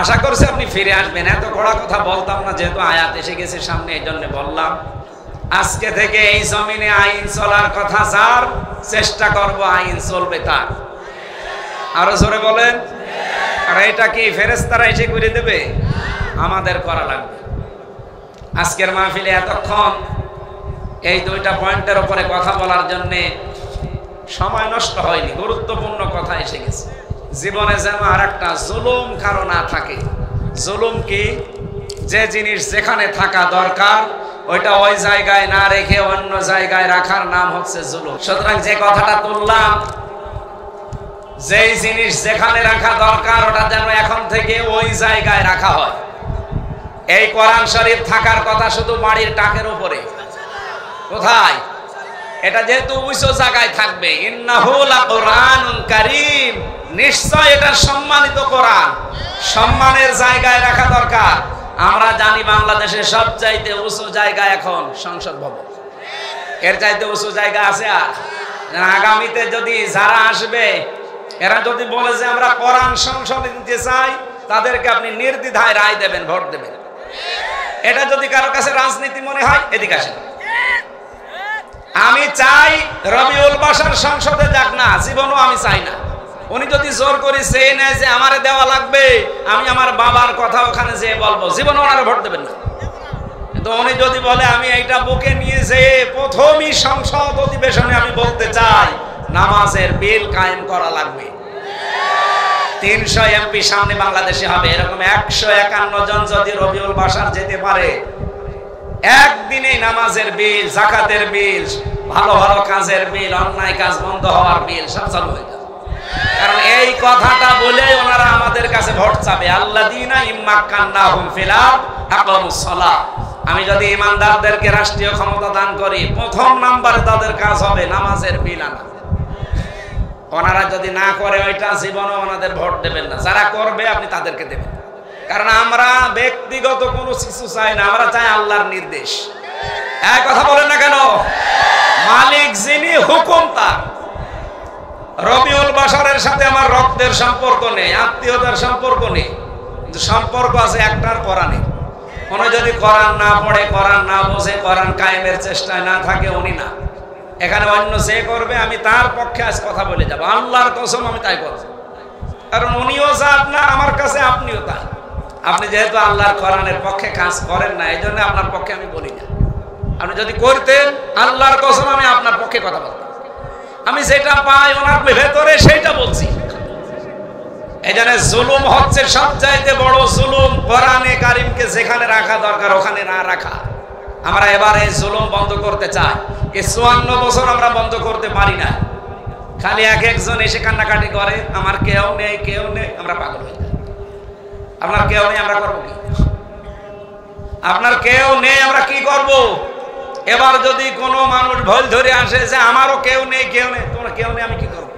আশা করছি আপনি ফিরে আসবেন। এত কড়া কথা বলতাম না, যেহেতু আয়াত এসে গেছে সামনে, এই জন্য বললাম। আজকে থেকে এই জমিনে আইন চলার কথা যার, চেষ্টা করব আইন চলবে তার। আরো জোরে বলেন। আর এটা কি ফেরেশতারা এসে করে দেবে? আমাদের করা লাগবে। আজকের মাহফিলে এতক্ষণ এই 2টা পয়েন্টের উপরে কথা বলার জন্য সময় নষ্ট হয়নি, গুরুত্বপূর্ণ কথা এসে গেছে। জীবনে যেন আর একটা জুলুম কারো না থাকে। জুলুম কি? যে জিনিস যেখানে থাকা দরকার ওইটা ওই জায়গায় না রেখে অন্য জায়গায় রাখার নাম হচ্ছে জুলুম। সুতরাং যে কথাটা তুললাম, যেই জিনিস যেখানে রাখা দরকার ওটা যেন এখন থেকে ওই জায়গায় রাখা হয়। এই কোরআন শরীফ থাকার কথা শুধু বাড়ির টাকের উপরে। কোথায়? এটা যেহেতু উঁচু জায়গায় থাকবে, ইন্নাহু লাকুরআনুন কারীম, নিশ্চয় এটা সম্মানিত কোরআন, সম্মানের জায়গায় রাখা দরকার। আমরা জানি বাংলাদেশের সবচাইতে উঁচু জায়গা এখন সংসদ ভবন। এর চাইতে উঁচু জায়গা আছে? আর আগামীতে যদি যারা আসবে এরা যদি বলে যে আমরা কোরআন সংসদে দিতে চাই, তাদেরকে আপনি নির্দ্বিধায় রায় দেবেন, ভোট দেবেন। এটা যদি কারো কাছে রাজনীতি মনে হয়, এদিকে আসেন। আমি চাই রবিউল বাশার সংসদে যাক না, জীবনও আমি চাই না। উনি যদি জোর করে চেয়ে নেয় যে আমারে দেওয়া লাগবে, আমি আমার বাবার কথা ওখানে যেয়ে বলবো, জীবনও ওনারা ভোট দেবেন না। কিন্তু উনি যদি বলে আমি এইটা বুকে নিয়ে যেয়ে প্রথমই সংসদ অধিবেশনে আমি বলতে চাই নামাজের বিল কায়েম করা লাগবে, 300 এমপি সামনে বাংলাদেশে হবে, এরকম 151 জন যদি রবিউল বাশার যেতে পারে, একদিনেই নামাজের বিল, যাকাতের বিল, ভালো ভালো কাজের বিল, অন্যায় কাজ বন্ধ হওয়ার বিল সব চালু হয়ে যাবে। কারণ এই কথাটা বলে ওনারা আমাদের কাছে ভোট চাবে। আল্লাযীনা ইম্মাক্কান্নাহুম ফিল আরদ আকামুস সালাহ। আমি যদি ইমানদারদেরকে রাষ্ট্রীয় ক্ষমতা দান করি, প্রথম নম্বরে তাদের কাজ হবে নামাজের বিল আনা। ওনারা যদি না করে ওইটা, জীবনও ওনাদের ভোট দেবেন না। যারা করবে আপনি তাদেরকে দেবেন। কারণ আমরা ব্যক্তিগত কোনো কিছু চাই না, আমরা চাই আল্লাহর নির্দেশ। এক কথা বলেন না কেন? মালিক যিনি, হুকুম তার। রবিউল বাশারের সাথে আমার রক্তের সম্পর্ক নেই, আত্মীয়তার সম্পর্ক নেই, কিন্তু সম্পর্ক আছে একটার, কোরআনে। উনি যদি কোরআন না পড়ে, কোরআন না বোঝে, কোরআন কায়েমের চেষ্টায় না থাকে, উনি না। এখানে অন্য যে করবে আমি তার পক্ষে আজ কথা বলে যাব, আল্লাহর কসম আমি তাই করব। কারণ উনিও যা আপনার, আমার কাছে আপনিও তাই। আপনি যেহেতু আল্লাহর কোরআনের পক্ষে কাজ করেন না, এই জন্য আপনার পক্ষে আমি বলি না। আপনি যদি করতেন, আল্লাহর কসম আমি আপনার পক্ষে কথা বলতাম। আমি যেটা পাই ওনার ভেতরে সেইটা বলছি। এখানে জুলুম হচ্ছে সবচাইতে বড় জুলুম, কোরআনে কারিমকে যেখানে রাখা দরকার ওখানে না রাখা। আমরা এবার এই জুলুম বন্ধ করতে চাই। এই 54 বছর আমরা বন্ধ করতে পারি না। খালি এক একজন এসে কান্নাকাটি করে, আমার কেউ নেই কেউ নেই, আমরা পাগল হয়ে যাই। আপনার কেউ নেই আমরা করবো কি? আপনার কেউ নেই আমরা কি করব? এবার যদি কোনো মানুষ ভুল ধরে আসে যে আমারও কেউ নেই কেউ নেই, তোমার কেউ নেই, আমি কি করব?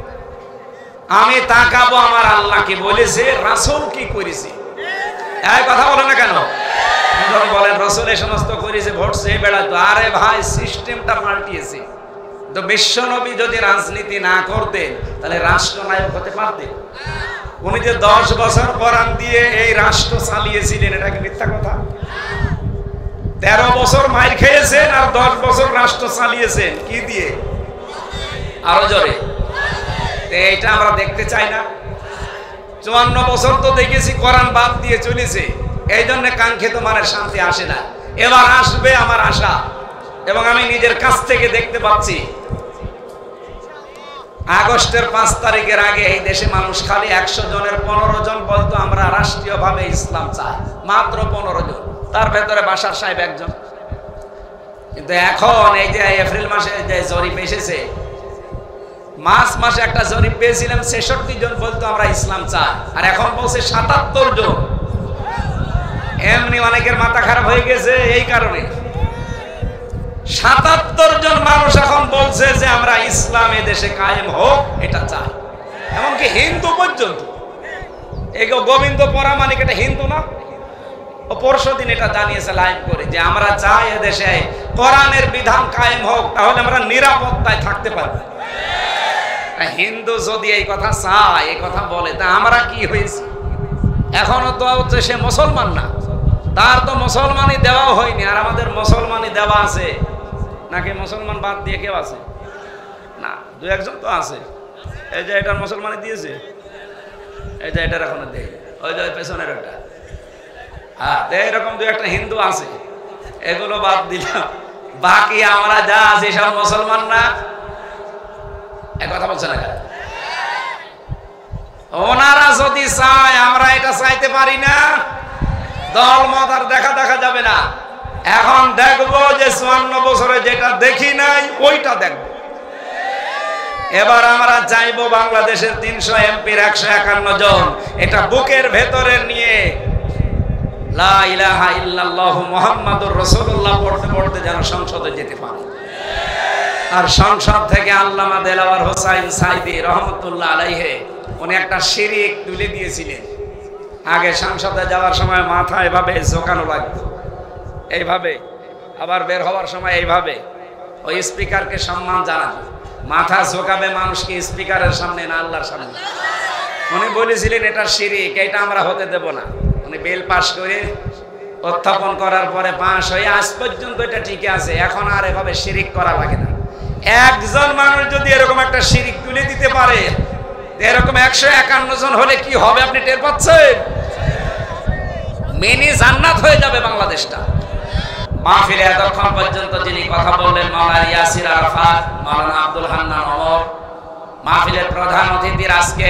আমি তাকাবো আমার আল্লাহ কি বলেছে, রাসূল কি করেছে। এই কথা বলে না কেন? বলেন রাসূল এই সমস্ত করেছে, ভোট চেয়ে বেড়াতো। আরে ভাই, সিস্টেমটা পাল্টিয়েছে। তো বিশ্ব নবী যদি রাজনীতি না করতেন তাহলে রাষ্ট্রনায়ক হতে পারতেন? উনি যে 10 বছর কোরআন দিয়ে এই রাষ্ট্র চালিয়েছিলেন, এটা কি মিথ্যা কথা? 13 বছর মাইর খেয়েছেন আর 10 বছর রাষ্ট্র চালিয়েছেন কি দিয়ে? আরো জোরে। এইটা আমরা দেখতে চাই না। 54 বছর তো দেখেছি কোরআন বাদ দিয়ে চলেছে, এই জন্য কাঙ্ক্ষিত মানের শান্তি আসে না। এবার আসবে আমার আশা, এবং আমি নিজের কাছ থেকে দেখতে পাচ্ছি। আগস্টের 5 তারিখের আগে এই দেশে মানুষ খালি 100 জনের 15 জন বলতো আমরা রাষ্ট্রীয়ভাবে ইসলাম চাই, মাত্র 15 জন, তার ভেতরে বাশার সাহেব একজন। কিন্তু এখন এই যে এপ্রিল মাসে যে জরিপ এসেছে, মার্চ মাসে একটা জরিপ পেয়েছিলাম, 66 জন বলতো আমরা ইসলাম চাই, আর এখন বলছে 77 জন। এমনি অনেকের মাথা খারাপ হয়ে গেছে এই কারণে। 77 জন মানুষ এখন বলছে যে আমরা ইসলাম এ দেশে কায়েম হোক, এটা চাই। এমনকি হিন্দু পর্যন্ত। এই গোবিন্দ পরামানিক এটা হিন্দু না? ও পরশুদিন এটা জানিয়েছে লাইভ করে যে আমরা চাই এ দেশে কোরআনের বিধান কায়েম হোক, তাহলে আমরা নিরাপত্তায় থাকতে পারব। হিন্দু যদি এই কথা চায়, এই কথা বলে, তা আমরা কি হয়েছি? এখনো তো হচ্ছে সে মুসলমান না, তার তো মুসলমানই দেওয়াও হয়নি। আর আমাদের মুসলমানই দেওয়া আছে নাকি? মুসলমান বাদ দিয়ে কেউ আছে না? 2-1 তো আছে। এই যে এটার মুসলমানই দিয়েছে, এই যে এটার এখনো দেয়, ওই যে পেছনের একটা। হ্যাঁ, এরকম 2-1টা হিন্দু আছে, এগুলো বাদ দিলাম। বাকি আমরা যা আছি সব মুসলমান না। এক কথা বলছে না? ওনারা যদি চায়, আমরা এটা চাইতে পারি না। দল মত আর দেখা যাবে না। এখন দেখবো যে 54 বছরে যেটা দেখি নাই ওইটা দেখবো। এবার আমরা চাইবো বাংলাদেশের 300 এমপির 151 জন এটা বুকের ভেতরে নিয়ে লা ইলাহা ইল্লাল্লাহু মুহাম্মাদুর রাসূলুল্লাহ পড়তে পড়তে যেন সংসদে যেতে পারে। আর সংসদ থেকে আল্লামা দেলাওয়ার হোসাইন সাইদি রহমতুল্লাহ আলাইহি উনি একটা শিরিক তুলে দিয়েছিলেন। আগে সংসদে যাওয়ার সময় মাথা এভাবে ঝোঁকানো লাগতো, এইভাবে, আবার বের হওয়ার সময় এইভাবে। ওই স্পিকারকে সম্মান জানাতো। মাথা ঝোঁকাবে মানুষকে স্পিকারের সামনে না আল্লাহর সামনে। উনি বলেছিলেন এটা শিরিক, এটা আমরা হতে দেব না। উনি বিল পাস করে উত্থাপন করার পরে পাস হয়ে আজ পর্যন্ত এটা ঠিক আছে। এখন আর এভাবে শিরিক করা লাগে না। একজন মানুষ যদি এরকম একটা শিরিক তুলে দিতে পারে, এরকম 151 জন হলে কি হবে আপনি টের পাচ্ছেন? মিনি জান্নাত হয়ে যাবে বাংলাদেশটা। মাহফিলে এতক্ষণ পর্যন্ত যিনি কথা বললেন মাওলানা ইয়াসির আরাফাত, মাওলানা আব্দুল হান্নান ওমর, মাহফিলের প্রধান অতিথির আজকে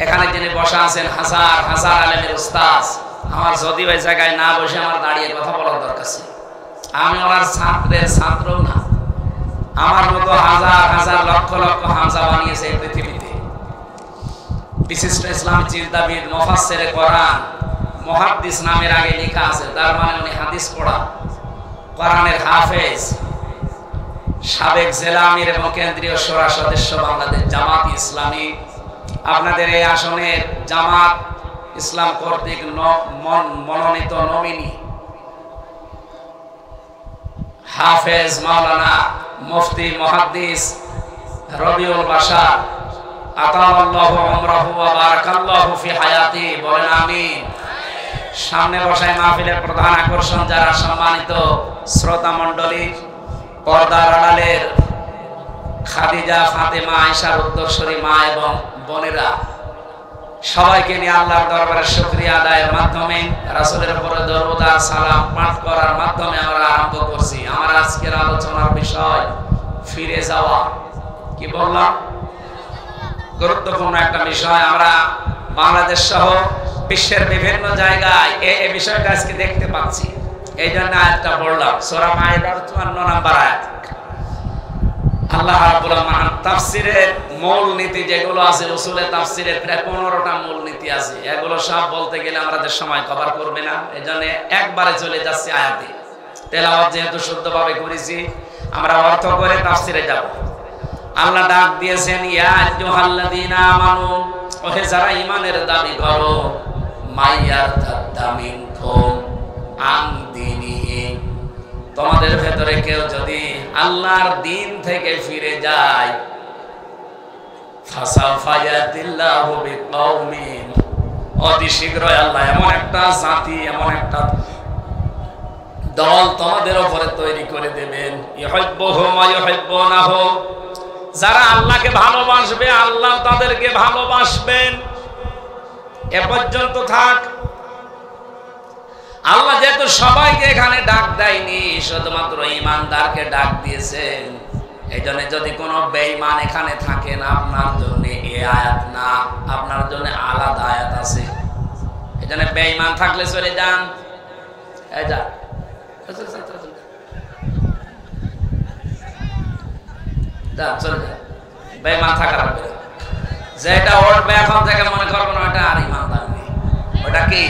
এখানে যিনি বসা আছেন হাজার হাজার আলেমের উস্তাদ। আমার যদি ওই জায়গায় না বসে আমার দাঁড়িয়ে কথা বলার দরকার ছিল। আমি ওনার ছাত্রের ছাত্রও না। আমার মতো হাজার হাজার লক্ষ লক্ষ হামজা বানিয়েছে এই পৃথিবীতে। বিশিষ্ট ইসলামী চিন্তাবিদ, মুফাসসিরে কোরআন, মুহাদ্দিস নামের আগে লেখা আছে, তার মানে উনি হাদিস পড়া, কোরআনের হাফেজ, সাবেক জেলা আমির এবং কেন্দ্রীয় শোরা সদস্য বাংলাদেশ জামাত ইসলামী। আপনাদের এই আসনের জামাত ইসলাম কর্তৃক মনোনীত নমিনি হাফেজ মাওলানা মুফতি মুহাদ্দিস রবিউল বাশার আতাল্লাহু উমরাহু ওয়া বারাকাল্লাহু ফি হায়াতি, বলেন আমিন। সামনে বসায় মাহফিলের প্রধান আকর্ষণ যারা সম্মানিত শ্রোতা মণ্ডলী, পর্দার আড়ালের খাদিজা, ফাতেমা, আয়েশার উত্তরসূরি মা এবং বোনেরা, সবাইকে নিয়ে আল্লাহর দরবারে শুকরিয়া আদায়ের মাধ্যমে, রাসূলের উপরে দরুদ আর সালাম পাঠ করার মাধ্যমে আমরা আরম্ভ করছি আমার আজকের আলোচনার বিষয় ফিরে যাওয়া। কি বললাম? গুরুত্বপূর্ণ একটা বিষয়। আমরা বাংলাদেশ সহ বিশ্বের বিভিন্ন জায়গায় এই বিষয়টা আজকে দেখতে পাচ্ছি। এই জন্য আয়াতটা পড়লাম, সূরা মাইদার 54 নম্বর আয়াত। আল্লাহ রাব্বুল আলামিন তাফসীরের মূল নীতি যেগুলো আছে, উসুলে তাফসীরের প্রায় 15টা মূল নীতি আছে। এগুলো সব বলতে গেলে আমাদের সময় কভার করবে না, এজন্য একবারে চলে যাচ্ছে আয়াতে। তেলাওয়াত যেহেতু শুদ্ধভাবে করেছি, আমরা অর্থ করে তাফসীরে যাব। আল্লাহ ডাক দিয়েছেন, ইয়া আইয়ুহাল্লাযীনা আমানু, ওহে যারা ঈমানের দাবি করো, মাইয়ারতাদ্দা মিনকুম আন দীনিহি, তোমাদের ভেতরে কেউ যদি আল্লাহর দিন থেকে ফিরে যায়, ফাসাউফা ইয়াতিল্লাহু বিকওমিন, অতি শীঘ্রই আল্লাহ এমন একটা জাতি, এমন একটা দল তোমাদের উপরে তৈরি করে দেবেন, ইউহিব্বুহুম ওয়া ইউহিব্বুনাহু, যারা আল্লাহকে ভালোবাসবে আল্লাহ তাদেরকে ভালোবাসবেন। এ পর্যন্ত থাক। আল্লাহ যেহেতু সবাইকে এখানে ডাক দেয়নি, শুধুমাত্র ঈমানদারকে ডাক দিয়েছেন, এই জন্য যদি কোনো বেঈমান এখানে থাকেন, আপনার জন্য এই আয়াত না, আপনার জন্য আলাদা আয়াত আছে। এই জন্য বেঈমান থাকলে চলে যান, এই যা চলে যান, বেঈমান থাকা রাখবে। যেটা উঠবে এখন থেকে মনে করবো না ওটা আর ঈমানদার নেই, ওটা কি?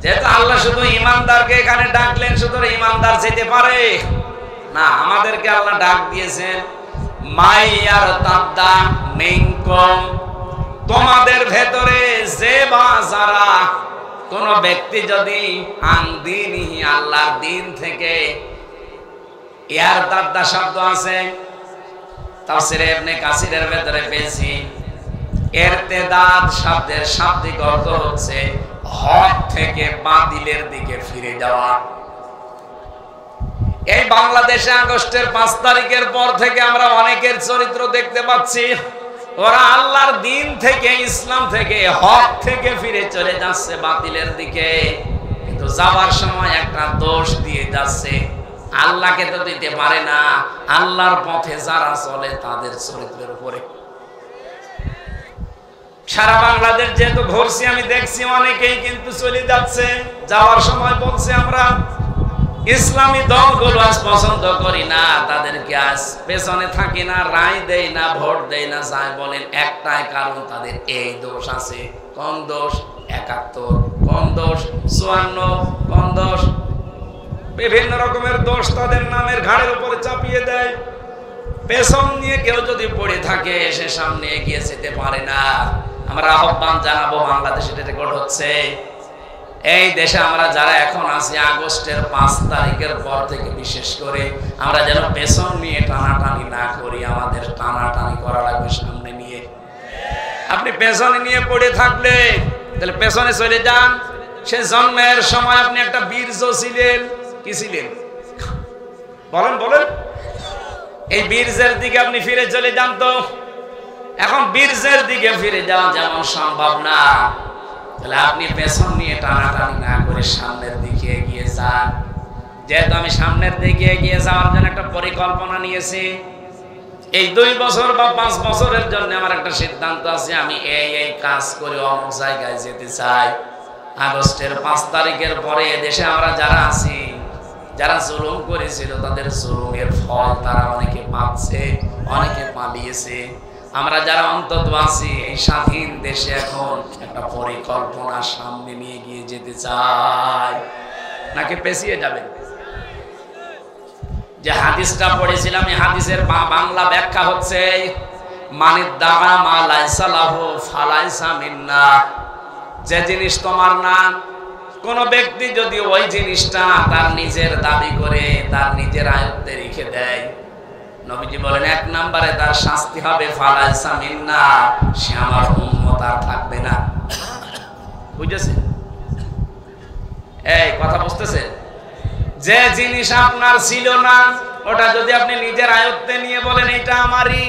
যেহেতু আল্লাহ শুধু ঈমানদারকে এখানে ডাকলেন, শুধু ঈমানদার যেতে পারে না, আমাদেরকে আল্লাহ ডাক দিয়েছেন মাইয়ারতাদ্দা মিনকুম, তোমাদের ভেতরে যে বা যারা, কোন ব্যক্তি যদি আন দীনিহি, আল্লাহর দিন থেকে, ইয়ারতাদ্দা শব্দ আছে তাফসীরে ইবনে কাসিরের ভেতরে পেয়েছি, ইরতিদাদ শব্দের শাব্দিক অর্থ হচ্ছে হক থেকে বাতিলের দিকে ফিরে যাওয়া। এই বাংলাদেশে আগস্টের 5 তারিখের পর থেকে আমরা অনেকের চরিত্র দেখতে পাচ্ছি, ওরা আল্লাহর দিন থেকে, ইসলাম থেকে, হক থেকে ফিরে চলে যাচ্ছে বাতিলের দিকে, কিন্তু যাবার সময় একটা দোষ দিয়ে যাচ্ছে। আল্লাহকে তো দিতে পারে না, আল্লাহর পথে যারা চলে তাদের চরিত্রের উপরে। সারা বাংলাদেশ যেহেতু ঘুরছি, আমি দেখছি অনেকেই কিন্তু চলে যাচ্ছে। যাওয়ার সময় বলছে আমরা ইসলামী দলগুলো আজ পছন্দ করি না, তাদেরকে আজ পেছনে থাকি না, রায় দেই না, ভোট দেই না। যাই বলেন একটাই কারণ, তাদের এই দোষ আছে। কোন দোষ? 71, কোন দোষ? 54, কোন দোষ? বিভিন্ন রকমের দোষ তাদের নামের ঘাড়ের উপরে চাপিয়ে দেয়। পেছন নিয়ে কেউ যদি পড়ে থাকে, সে সামনে এগিয়ে যেতে পারে না। আমরা আহ্বান জানাবো, বাংলাদেশে রেকর্ড হচ্ছে, এই দেশে আমরা যারা এখন আছি, আগস্টের 5 তারিখের পর থেকে বিশেষ করে আমরা যেন পেছন নিয়ে টানাটানি না করি। আমাদের টানাটানি করা লাগবে সামনে নিয়ে। আপনি পেছনে নিয়ে পড়ে থাকলে তাহলে পেছনে চলে যান। সে জন্মের সময় আপনি একটা বীর্য ছিলেন, কি ছিলেন বলেন বলেন? এই বীর্যের দিকে আপনি ফিরে চলে যান। তো এখন বীর্যের দিকে ফিরে যাওয়া যেমন সম্ভব না, তাহলে আপনি পেছন নিয়ে টানাটানি না করে সামনের দিকে এগিয়ে যান। যেহেতু আমি সামনের দিকে এগিয়ে যাওয়ার জন্য একটা পরিকল্পনা নিয়েছি, এই 2 বছর বা 5 বছরের জন্য আমার একটা সিদ্ধান্ত আছে, আমি এই কাজ করে অমুক জায়গায় যেতে চাই। আগস্টের 5 তারিখের পরে দেশে আমরা যারা আছি, যারা জুলুম করেছিল, তাদের জুলুমের ফল তারা অনেকে পাচ্ছে, অনেকে পালিয়েছে। আমরা যারা অন্তত আছি, এই স্বাধীন দেশে এখন একটা পরিকল্পনা সামনে নিয়ে গিয়ে যেতে চাই, নাকি পেছিয়ে যাবেন? যে হাদিসটা পড়েছিলাম, এই হাদিসের বাংলা ব্যাখ্যা হচ্ছে মানিদ্দাআ মা লাইসা লাহু ফালাইসা মিন্না। যে জিনিস তোমার না, কোন ব্যক্তি যদি ওই জিনিসটা তার নিজের দাবি করে, তার নিজের আয়ত্তে রেখে দেয়, নবীজি বলেন 1 নম্বরে তার শাস্তি হবে ফালাইসা মিন্না, সে আমার উম্মত আর থাকবে না। বুঝেছেন? এই কথা বুঝতেছেন? যে জিনিস আপনার ছিল না, ওটা যদি আপনি নিজের আয়ত্তে নিয়ে বলেন এটা আমারই,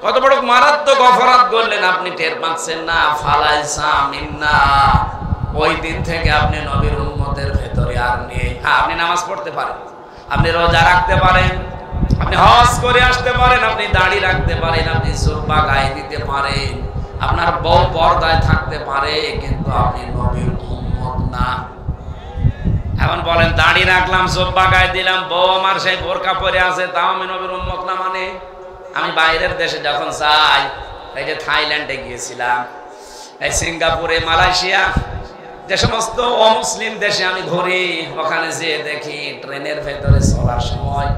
কত বড় মারাত্মক অপরাধ করলেন, আপনি টের পাচ্ছেন না। ফালাইসা মিন্না, ওই দিন থেকে আপনি নবীর উম্মতের ভেতরে আর নেই। হ্যাঁ, আপনি নামাজ পড়তে পারেন, আপনি রোজা রাখতে পারেন, আপনি হজ করে আসতে পারেন, আপনি দাড়ি রাখতে পারেন, আপনি জুব্বা গায়ে দিতে পারেন, আপনার বউ পর্দায় থাকতে পারে, কিন্তু আপনি নবীর উম্মত না। এখন বলেন দাড়ি রাখলাম, জুব্বা গায়ে দিলাম, বউ আমার সেই বোরকা পরে আছে, তাও আমি নবীর উম্মত না? মানে আমি বাইরের দেশে যখন যাই, এই যে থাইল্যান্ডে গিয়েছিলাম, এই সিঙ্গাপুরে, মালয়েশিয়া, যে সমস্ত অমুসলিম দেশে আমি ঘুরি, ওখানে যেয়ে দেখি ট্রেনের ভেতরে চলার সময়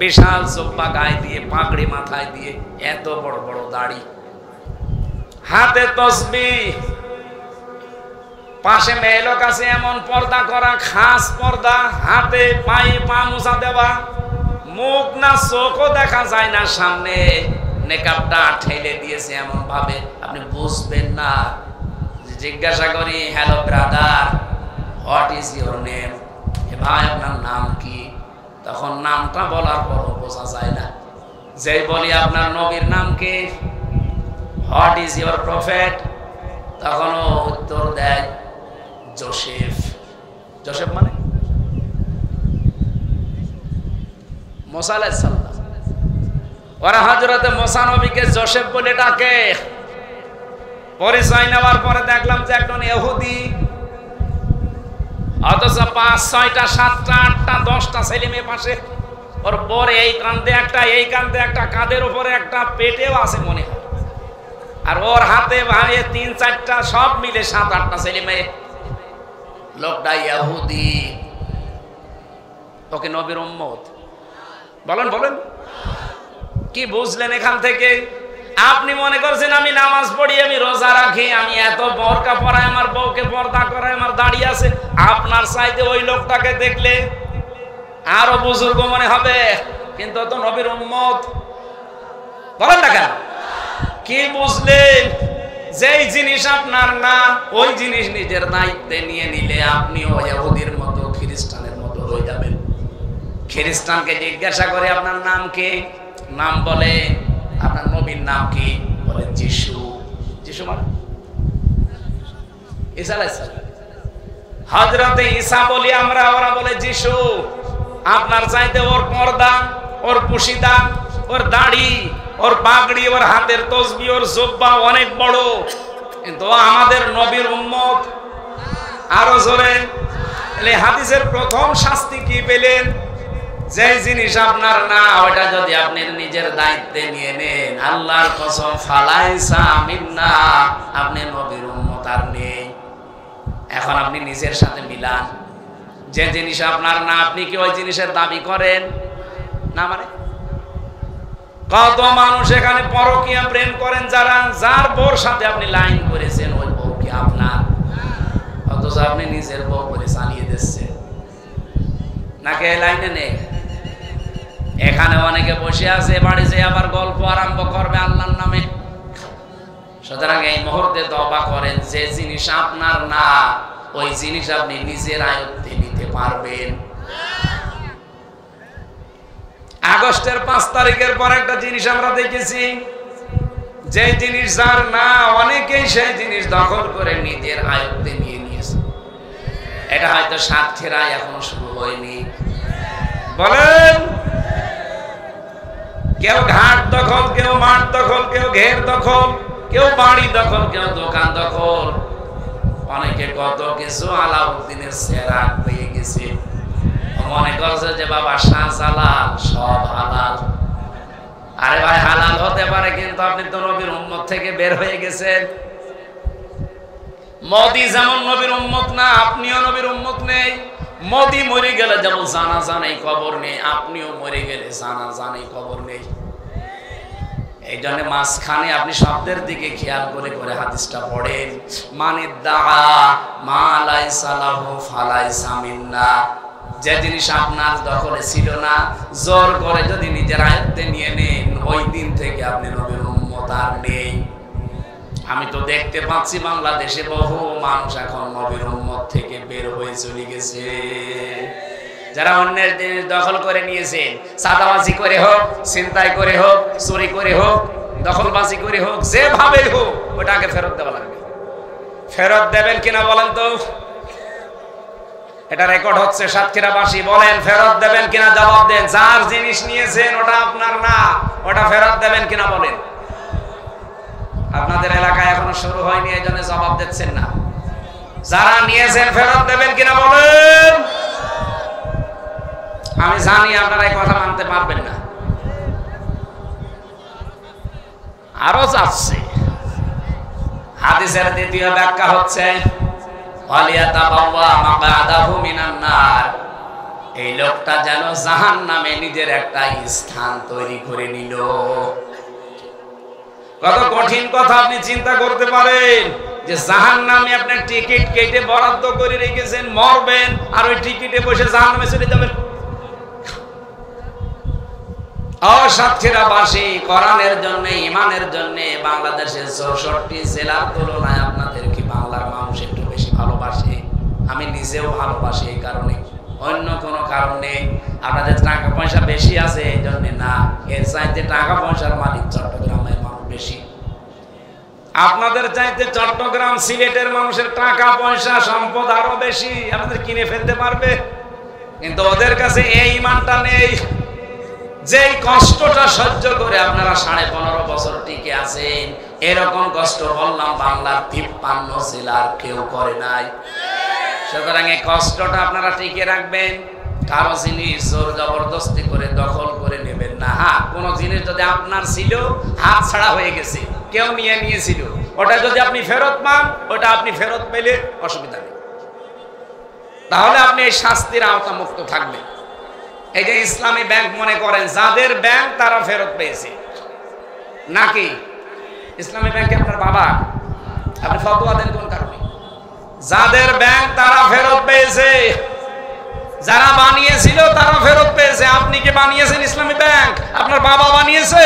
বিশাল জুব্বা গায়ে দিয়ে, পাগড়ি মাথায় দিয়ে, এত বড় বড় দাড়ি, হাতে তসবিহ, পাশে মেয়ে লোক আছে এমন পর্দা করা, খাস পর্দা, হাতে পায়ে পা মোছা দেওয়া, মুখ না চোখও দেখা যায় না, সামনে নেকাবটা ঠেলে দিয়েছে এমন ভাবে আপনি বুঝবেন না। জিজ্ঞাসা করি, hello brother, what is your name? এ ভাই আপনার নাম কি? তখন নামটা বলার পরও বোঝা যায় না। যেই বলি আপনার নবীর নাম কি, হোয়াট ইজ ইউর প্রফেট, তখনও উত্তর দেয় জোসেফ। জোসেফ মানে মুসা আলাইহিস সালাম। ওরা হযরতে মুসা নবীকে জোসেফ বলে ডাকে। পরিচয় নেওয়ার পরে দেখলাম যে একজন ইহুদি, অথচ 5, 6টা, 7টা, 8টা, 10টা ছেলে মেয়ে পাশে, ওর বর এই কান্দে একটা, এই কান্দে একটা, কাঁধের উপরে একটা, পেটেও আছে মনে হয়, আর ওর হাতে ভাঙে 3, 4টা, সব মিলে 7, 8টা ছেলে মেয়ে। লোকটা ইহুদি, ওকে নবীর উম্মত বলেন? বলেন কি বুঝলেন এখান থেকে? আপনি মনে করছেন আমি নামাজ পড়ি, আমি রোজা রাখি, আমি এত বোরকা পরাই, আমার বউকে পর্দা করাই, আমার দাড়ি আছে, আপনার চাইতে ওই লোকটাকে দেখলে আরো বুজুর্গ মনে হবে, কিন্তু তো নবীর উম্মত। বলেন না কেন? কি বুঝলেন? যেই জিনিস আপনার না, ওই জিনিস নিজের দায়িত্বে নিয়ে নিলে আপনিও ইহুদির মতো, খ্রিস্টানের মতো হয়ে যাবেন। খ্রিস্টানকে জিজ্ঞাসা করে আপনার নাম কি, নাম বলে আপনার নবীর নাম কি, বলে যিশু। যিশু মানে ঈসা আলাইহিস সালাম। হযরতে ঈসা বলি আমরা, ওরা বলে যিশু। আপনার চাইতে ওর পর্দা, ওর পুশিদা, ওর দাড়ি, ওর পাগড়ি, ওর হাতের তসবিহ, ওর জুব্বা অনেক বড়, কিন্তু আমাদের নবীর উম্মত। আরো জোরে। হাদিসের প্রথম শাস্তি কি পেলেন? যে জিনিস আপনার না, ওটা যদি আপনি নিজের দায়িত্বে নিয়ে নেন, আল্লাহর কসম, ফালাইসা মিন্না, আপনি নবীর উম্মত আর নেই। এখন আপনি নিজের সাথে মিলান, যে জিনিস আপনার না, আপনি কি ওই জিনিসের দাবি করেন? না মানে কত মানুষ এখানে পরকীয়া প্রেম করেন, যার বউর সাথে আপনি লাইন করেছেন, ওই বউ কি আপনার? অথচ আপনি নিজের বউ করে চালিয়ে দিচ্ছেন। নাকি এই লাইনে নেই? এখানে অনেকে বসে আছে, বাড়ি যেয়ে আবার গল্প আরম্ভ করবে আল্লাহর নামে। সুতরাং এই মুহূর্তে তওবা করেন, যে জিনিস আপনার না, ওই জিনিস আপনি নিজের আয়ত্তে নিতে পারবেন। আগস্টের 5 তারিখের পর একটা জিনিস আমরা দেখেছি, যে জিনিস যার না, অনেকেই সেই জিনিস দখল করে নিজের আয়ত্তে নিয়ে নিয়েছে। এটা হয়তো সাতক্ষীরায় এখনো শুরু হয়নি। বলেন, কেউ ঘাট দখল, কেউ মাঠ দখল, কেউ ঘের দখল, কেউ বাড়ি দখল, কেউ দোকান দখল, অনেকে কত কিছু আলাউদ্দিনের সেরাক পেয়ে গেছে। মনে করছে যে বাবা শাহজালাল সব হালাল। আরে ভাই, হালাল হতে পারে, কিন্তু আপনি তো নবীর উম্মত থেকে বের হয়ে গেছেন। মোদি যেমন নবীর উম্মত না, আপনিও নবীর উম্মত নেই। মোদি মরে গেলে যেমন জানাজা নেই, কবর নেই, আপনিও মরে গেলে জানাজা নেই, কবর নেই। এই জন্য মাঝখানে আপনি শব্দের দিকে খেয়াল করে করে হাদিসটা পড়েন, মানিদ্দাআ মা লাইসা লাহু ফালাইসা মিন্না। যে জিনিস আপনার দখলে ছিল না, জোর করে যদি নিজের আয়ত্তে নিয়ে নেন, ওই দিন থেকে আপনি নবীর উম্মত আর নেই। আমি তো দেখতে পাচ্ছি বাংলাদেশে বহু মানুষ এখন নবীর উম্মত থেকে বের হয়ে চলে গেছে। যারা অন্যের জিনিস দখল করে নিয়েছেন, চাঁদাবাজি করে হোক, ছিনতাই করে হোক, চুরি করে হোক, দখলবাজি করে হোক, যেভাবে হোক, ওটাকে ফেরত দেওয়া লাগবে। ফেরত দেবেন কিনা বলেন তো? এটা রেকর্ড হচ্ছে। সাতক্ষীরাবাসী বলেন ফেরত দেবেন কিনা জবাব দেন। যার জিনিস নিয়েছেন ওটা আপনার না, ওটা ফেরত দেবেন কিনা বলেন। আপনাদের এলাকায় এখনো শুরু হয়নি, এই জন্য জবাব দিচ্ছেন না। যারা নিয়েছেন ফেরত দেবেন কিনা বলেন। আমি জানি আপনারা এই কথা মানতে পারবেন না। আরো যাচ্ছে, হাদিসের দ্বিতীয় ব্যাখ্যা হচ্ছে এই লোকটা যেন জাহান্নামে নিজের একটা স্থান তৈরি করে নিল। কত কঠিন কথা আপনি চিন্তা করতে পারেন যে জাহান্নামে আপনি টিকিট কেটে বরাদ্দ করে রেখেছেন, মরবেন আর ওই টিকিটে বসে জাহান্নামে চলে যাবেন। সাতক্ষীরাবাসী কোরআনের জন্য, ইমানের জন্য বাংলাদেশের 64 জেলার তুলনায় আপনাদের কি বাংলার মানুষ একটু বেশি ভালোবাসে? আমি নিজেও ভালোবাসি এই কারণে, অন্য কোনো কারণে। আপনাদের টাকা পয়সা বেশি আছে এই জন্য না, এর চাইতে টাকা পয়সার মালিক চট্টগ্রামের মানুষ বেশি। আপনাদের চাইতে চট্টগ্রাম, সিলেটের মানুষের টাকা পয়সা সম্পদ আরো বেশি, আপনাদের কিনে ফেলতে পারবে। কিন্তু ওদের কাছে এই ইমানটা নেই। যেই কষ্টটা সহ্য করে আপনারা 15.5 বছর টিকে আছেন, এরকম কষ্ট বললাম বাংলার 53 জেলার কেউ করে নাই। সুতরাং এই কষ্টটা আপনারা টিকে রাখবেন। কারো জিনিস জোর জবরদস্তি করে দখল করে নেবেন না। হ্যাঁ, কোন জিনিস যদি আপনার ছিল, হাত ছাড়া হয়ে গেছে, কেউ নিয়েছিল, ওটা যদি আপনি ফেরত পান, ওটা আপনি ফেরত পেলে অসুবিধা নেই, তাহলে আপনি এই শাস্তির আওতামুক্ত থাকবেন। এই যে ইসলামী ব্যাংক মনে করেন যাদের ব্যাংক তারা ফেরত পেয়েছে নাকি? ইসলামী ব্যাংকে আপনার বাবা, আপনি ফতোয়া দেন কোন কারণে? যাদের ব্যাংক তারা ফেরত পেয়েছে, যারা বানিয়েছিল তারা ফেরত পেয়েছে। আপনি কি বানিয়েছেন ইসলামী ব্যাংক? আপনার বাবা বানিয়েছে?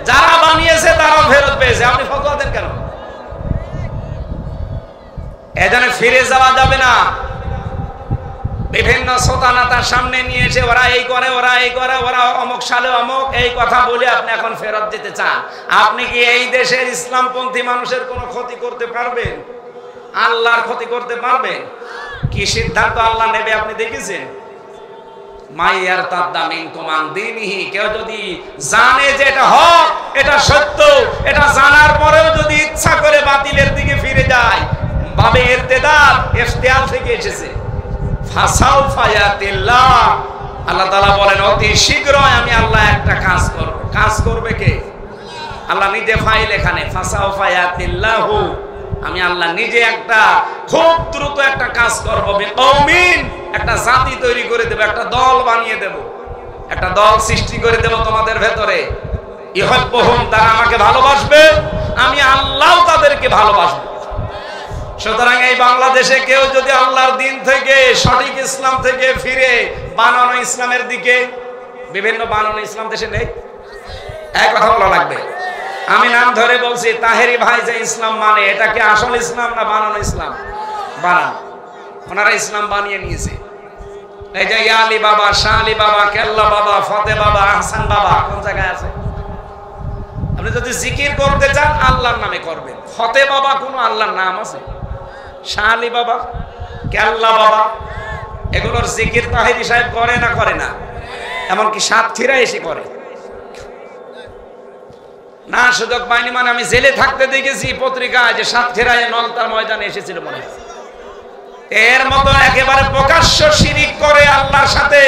যারা বানিয়েছে তারা ফেরত পেয়েছে, আপনি ফতোয়া দেন কেন? এজন্য ফিরে যাওয়া যাবে না। বিভিন্ন সোতানাতার সামনে নিয়ে এসে ওরা এই করে, ওরা এই করে, ওরা অমুক সালে অমুক, এই কথা বলে আপনি এখন ফেরত দিতে চান। আপনি কি এই দেশের ইসলামপন্থী মানুষের কোনো ক্ষতি করতে পারবেন? আল্লাহর ক্ষতি করতে পারবেন? কি সিদ্ধান্ত আল্লাহ নেবে আপনি দেখেছেন? মাইয়ার তাদ্দামিন কুমান দিনহি, কেউ যদি জানে যে এটা হক, এটা সত্য, এটা জানার পরেও যদি ইচ্ছা করে বাতিলের দিকে ফিরে যায়, বাবে ইরতিদাদ ইখতিয়ার থেকে এসেছে। আল্লাহ তাআলা বলেন অতি শীঘ্রই আমি আল্লাহ একটা কাজ করব। কাজ করবে কে? আল্লাহ নিজে ফাইল এখানে ফাসাউফায়াতিল্লাহু, আমি আল্লাহ নিজে একটা খুব দ্রুত একটা কাজ করব। বিকৌমিন, একটা জাতি তৈরি করে দেব, একটা দল বানিয়ে দেব, একটা দল সৃষ্টি করে দেব তোমাদের ভেতরে। ইহব্বুহুম, তারা আমাকে ভালোবাসবে, আমি আল্লাহও তাদেরকে ভালোবাসবো। সুতরাং এই বাংলাদেশে কেউ যদি আল্লাহর দিন থেকে, সঠিক ইসলাম থেকে ফিরে বানানো ইসলামের দিকে, বিভিন্ন বানানো ইসলাম দেশে নেই, এক কথা বলা লাগবে। আমি নাম ধরে বলছি, তাহেরি ভাই যে ইসলাম মানে, এটা কি আসল ইসলাম না বানানো ইসলাম? বানানো। ওনারা ইসলাম বানিয়ে নিয়েছে। এই যে আলী বাবা, শাহ আলী বাবা, কেল্লা বাবা, ফতে বাবা, আহসান বাবা কোন জায়গায় আছে? আপনি যদি জিকির করতে চান আল্লাহর নামে করবেন। ফতে বাবা কোনো আল্লাহর নাম আছে? শাহ আলী বাবা, কেল্লা বাবা, এগুলোর জিকির তাহেরি সাহেব করে না? করে না। এমনকি সাতক্ষীরা এসে করে না। সুযোগ পাইনি মানে আমি জেলে থাকতে দেখেছি পত্রিকায় যে সাতক্ষীরায় নলতার ময়দানে এসেছিল মনে হয়। এর মতো একেবারে প্রকাশ্য শিরিক করে আল্লাহর সাথে,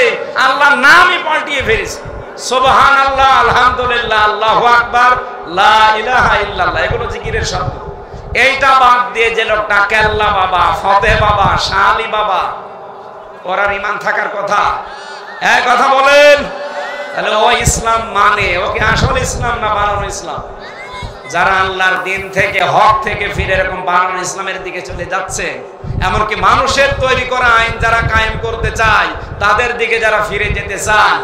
আল্লাহর নামই পাল্টিয়ে ফেলেছে। সুবহানাল্লাহ, আলহামদুলিল্লাহ, আল্লাহু আকবার, লা ইলাহা ইল্লাল্লাহ, এগুলো জিকিরের শব্দ। এইটা বাদ দিয়ে যে লোকটা কেল্লা বাবা, ফতে বাবা, শাহ আলী বাবা, ওরার ঈমান থাকার কথা। এক কথা বলেন, তাহলে ও ইসলাম মানে, ওকে আসল ইসলাম না বানানো ইসলাম? যারা আল্লাহর দিন থেকে, হক থেকে ফিরে এরকম বানানো ইসলামের দিকে চলে যাচ্ছে, এমনকি মানুষের তৈরি করা আইন যারা কায়েম করতে চায়, তাদের দিকে যারা ফিরে যেতে চান,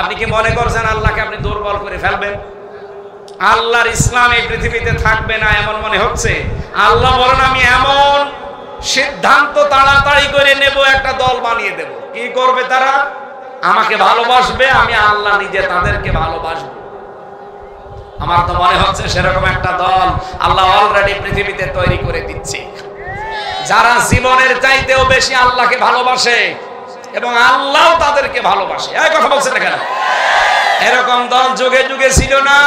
আপনি কি মনে করছেন আল্লাহকে আপনি দুর্বল করে ফেলবেন? আল্লাহর ইসলাম এই পৃথিবীতে থাকবে না এমন মনে হচ্ছে? আল্লাহ বলেন আমি এমন সিদ্ধান্ত তাড়াতাড়ি করে নেব, একটা দল বানিয়ে দেব। কি করবে তারা? আমাকে ভালোবাসবে, আমি আল্লাহ নিজে তাদেরকে ভালোবাসবো। আমার তো মনে হচ্ছে সেরকম একটা দল আল্লাহ অলরেডি পৃথিবীতে তৈরি করে দিচ্ছে। যারা জীবনের চাইতেও বেশি আল্লাহকে ভালোবাসে এবং আল্লাহ তাদেরকে ভালোবাসে। এই কথা বলছেন না কেন? এরকম দল যুগে যুগে ছিল না?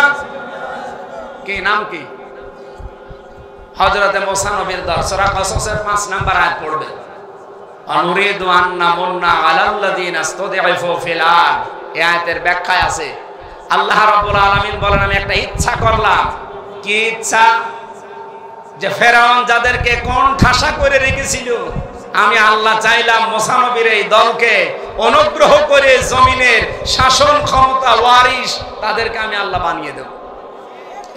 কি নাম কি? হযরতে মুসা নবীর দল। সূরা কসসের 5 নাম্বার আয়াত পড়বে, অনুরিদু আন নামুন্না আলাল্লাযিনা ইসতুদঈফু ফিল আরদ। এই আয়াতের ব্যাখ্যায় আছে আল্লাহ রাব্বুল আলামিন বলেন, আমি একটা ইচ্ছা করলাম। কি ইচ্ছা? যে ফেরাউন যাদেরকে কোণঠাসা করে রেখেছিল, আমি আল্লাহ চাইলাম মুসা নবীর এই দলকে অনুগ্রহ করে জমিনের শাসন ক্ষমতা ওয়ারিশ তাদেরকে আমি আল্লাহ বানিয়ে দেব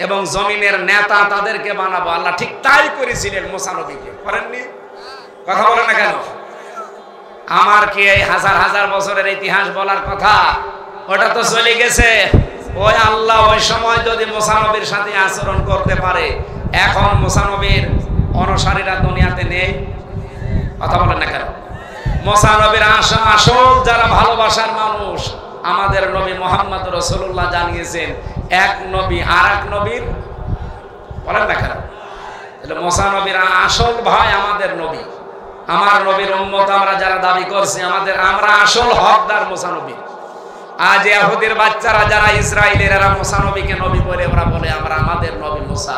এবং জমিনের নেতা তাদেরকে বানাবো। আল্লাহ ঠিক তাই করেছিলেন মুসা নবীকে, করেননি? কথা বলেন না কেন? আমার কি এই হাজার হাজার বছরের ইতিহাস বলার কথা? ওটা তো চলে গেছে। ওই আল্লাহ ওই সময় যদি মুসা নবীর সাথে আচরণ করতে পারে, এখন মুসা নবীর অনুসারীরা দুনিয়াতে নেই। কথা বলেন না কেন? মুসা নবীর আসল যারা ভালোবাসার মানুষ, আমাদের নবী মুহাম্মদ রাসূলুল্লাহ জানিয়েছেন, এক নবী আর এক নবীর, বলেন না কেন? তাহলে মুসা নবীর আসল ভাই আমাদের নবী, আমার নবীর উম্মত আমরা যারা দাবি করছি, আমরা আসল হকদার মুসা নবী। আজ ইহুদির বাচ্চারা যারা ইসরায়েলের, এরা মুসা নবীকে নবী বলে ওরা বলে আমরা আমাদের নবী মুসা।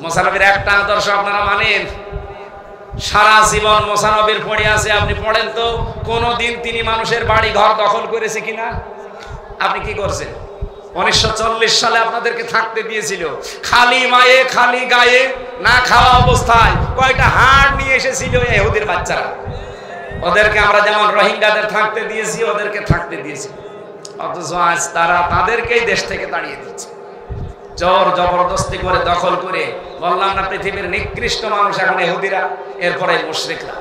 মুসা নবীর একটা আদর্শ আপনারা মানেন? সারা জীবন মুসা নবীর পড়ে আছে। আপনি পড়েন তো কোনদিন তিনি মানুষের বাড়ি ঘর দখল করেছে কিনা? আপনি কি করছেন? 1940 সালে আপনাদেরকে থাকতে দিয়েছিল খালি মায়ে খালি গায়ে, না খাওয়া অবস্থায়। কয়টা হাড় নিয়ে এসেছিল ইহুদির বাচ্চারা। ওদেরকে আমরা যেমন রোহিঙ্গাদের থাকতে দিয়েছি, ওদেরকে থাকতে দিয়েছি। অথচ আজ তারা তাদেরকেই দেশ থেকে তাড়িয়ে দিচ্ছে, জোর জবরদস্তি করে দখল করে। বললাম না পৃথিবীর নিকৃষ্ট মানুষ এখন ইহুদিরা, এরপরে মুশরিকরা।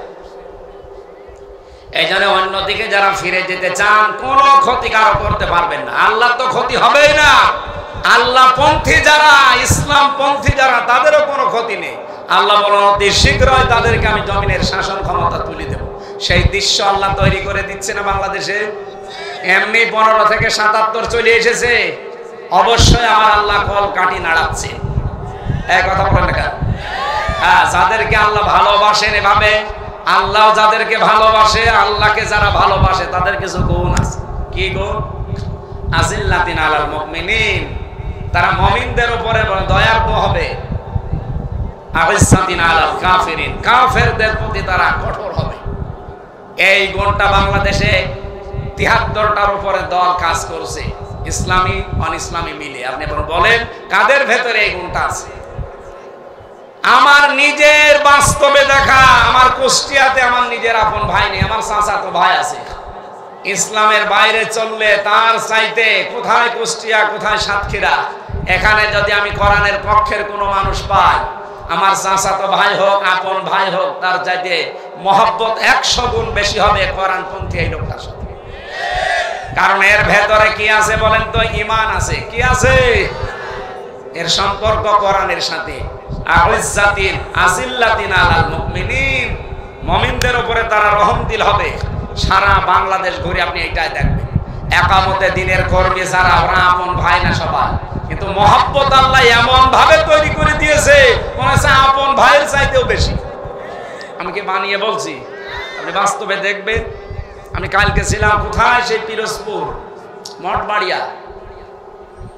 এই জন্য অন্যদিকে যারা ফিরে যেতে চান, কোনো ক্ষতি কারো করতে পারবেন না। আল্লাহ তো ক্ষতি হবেই না। আল্লাহ পন্থী যারা, ইসলাম পন্থী যারা, তাদেরও কোনো ক্ষতি নেই। আল্লাহ বলেন অতি শীঘ্রই তাদেরকে আমি জমিনের শাসন ক্ষমতা তুলে দেব। সেই দৃশ্য আল্লাহ তৈরি করে দিচ্ছে না বাংলাদেশে? এমনি 15 থেকে 77 চলে এসেছে। অবশ্যই আমার আল্লাহ কল কাটি নাড়াচ্ছে। এই কথা বলেন না? হ্যাঁ, যাদেরকে আল্লাহ ভালোবাসেন এভাবে, আল্লাহ যাদেরকে ভালোবাসে, আল্লাহকে যারা ভালোবাসে তাদের কিছু গুণ আছে। কি গুণ? আজিল্লাতিন আলাল মুমিনিন, তারা মুমিনদের উপরে দয়ালু হবে। আযিজ্জাতিন আলাল কাফিরিন, কাফেরদের প্রতি তারা কঠোর হবে। এই গুণটা বাংলাদেশে 73টার উপরে দল কাজ করছে, ইসলামী অন ইসলামী মিলে। আপনি বলেন কাদের ভেতরে এই গুণটা আছে? আমার নিজের বাস্তবে দেখা, আমার কুষ্টিয়াতে আমার নিজের আপন ভাই নেই, আমার চাচাতো ভাই আছে। ইসলামের বাইরে চললে তার চাইতে কোথায় কুষ্টিয়া, কোথায় সাতক্ষীরা, এখানে যদি আমি কোরআনের পক্ষের কোনো মানুষ পাই, আমার চাচাতো ভাই হোক, আপন ভাই হোক, তার চাইতে মহব্বত 100 গুণ বেশি হবে কোরআনপন্থী এই লোকটার সাথে। কারণ এর ভেতরে কি আছে বলেন তো? ঈমান আছে। কি আছে? এর সম্পর্ক কোরআনের সাথে। আযিজ্জাতিন আজিল্লাতিন আলাল মুমিনিন, মুমিনদের উপরে তারা রহমদিল হবে। সারা বাংলাদেশ ঘুরে আপনি এইটাই দেখবেন। একামতে দিনের কর্মী যারা, ওরা আপন ভাই না সবাই, কিন্তু মহব্বত আল্লাহ এমন ভাবে তৈরি করে দিয়েছে, মনে হচ্ছে আপন ভাইয়ের চাইতেও বেশি। আমি কি বানিয়ে বলছি? আপনি বাস্তবে দেখবেন। আমি কালকে ছিলাম কোথায়? সেই পিরোজপুর মঠবাড়িয়া,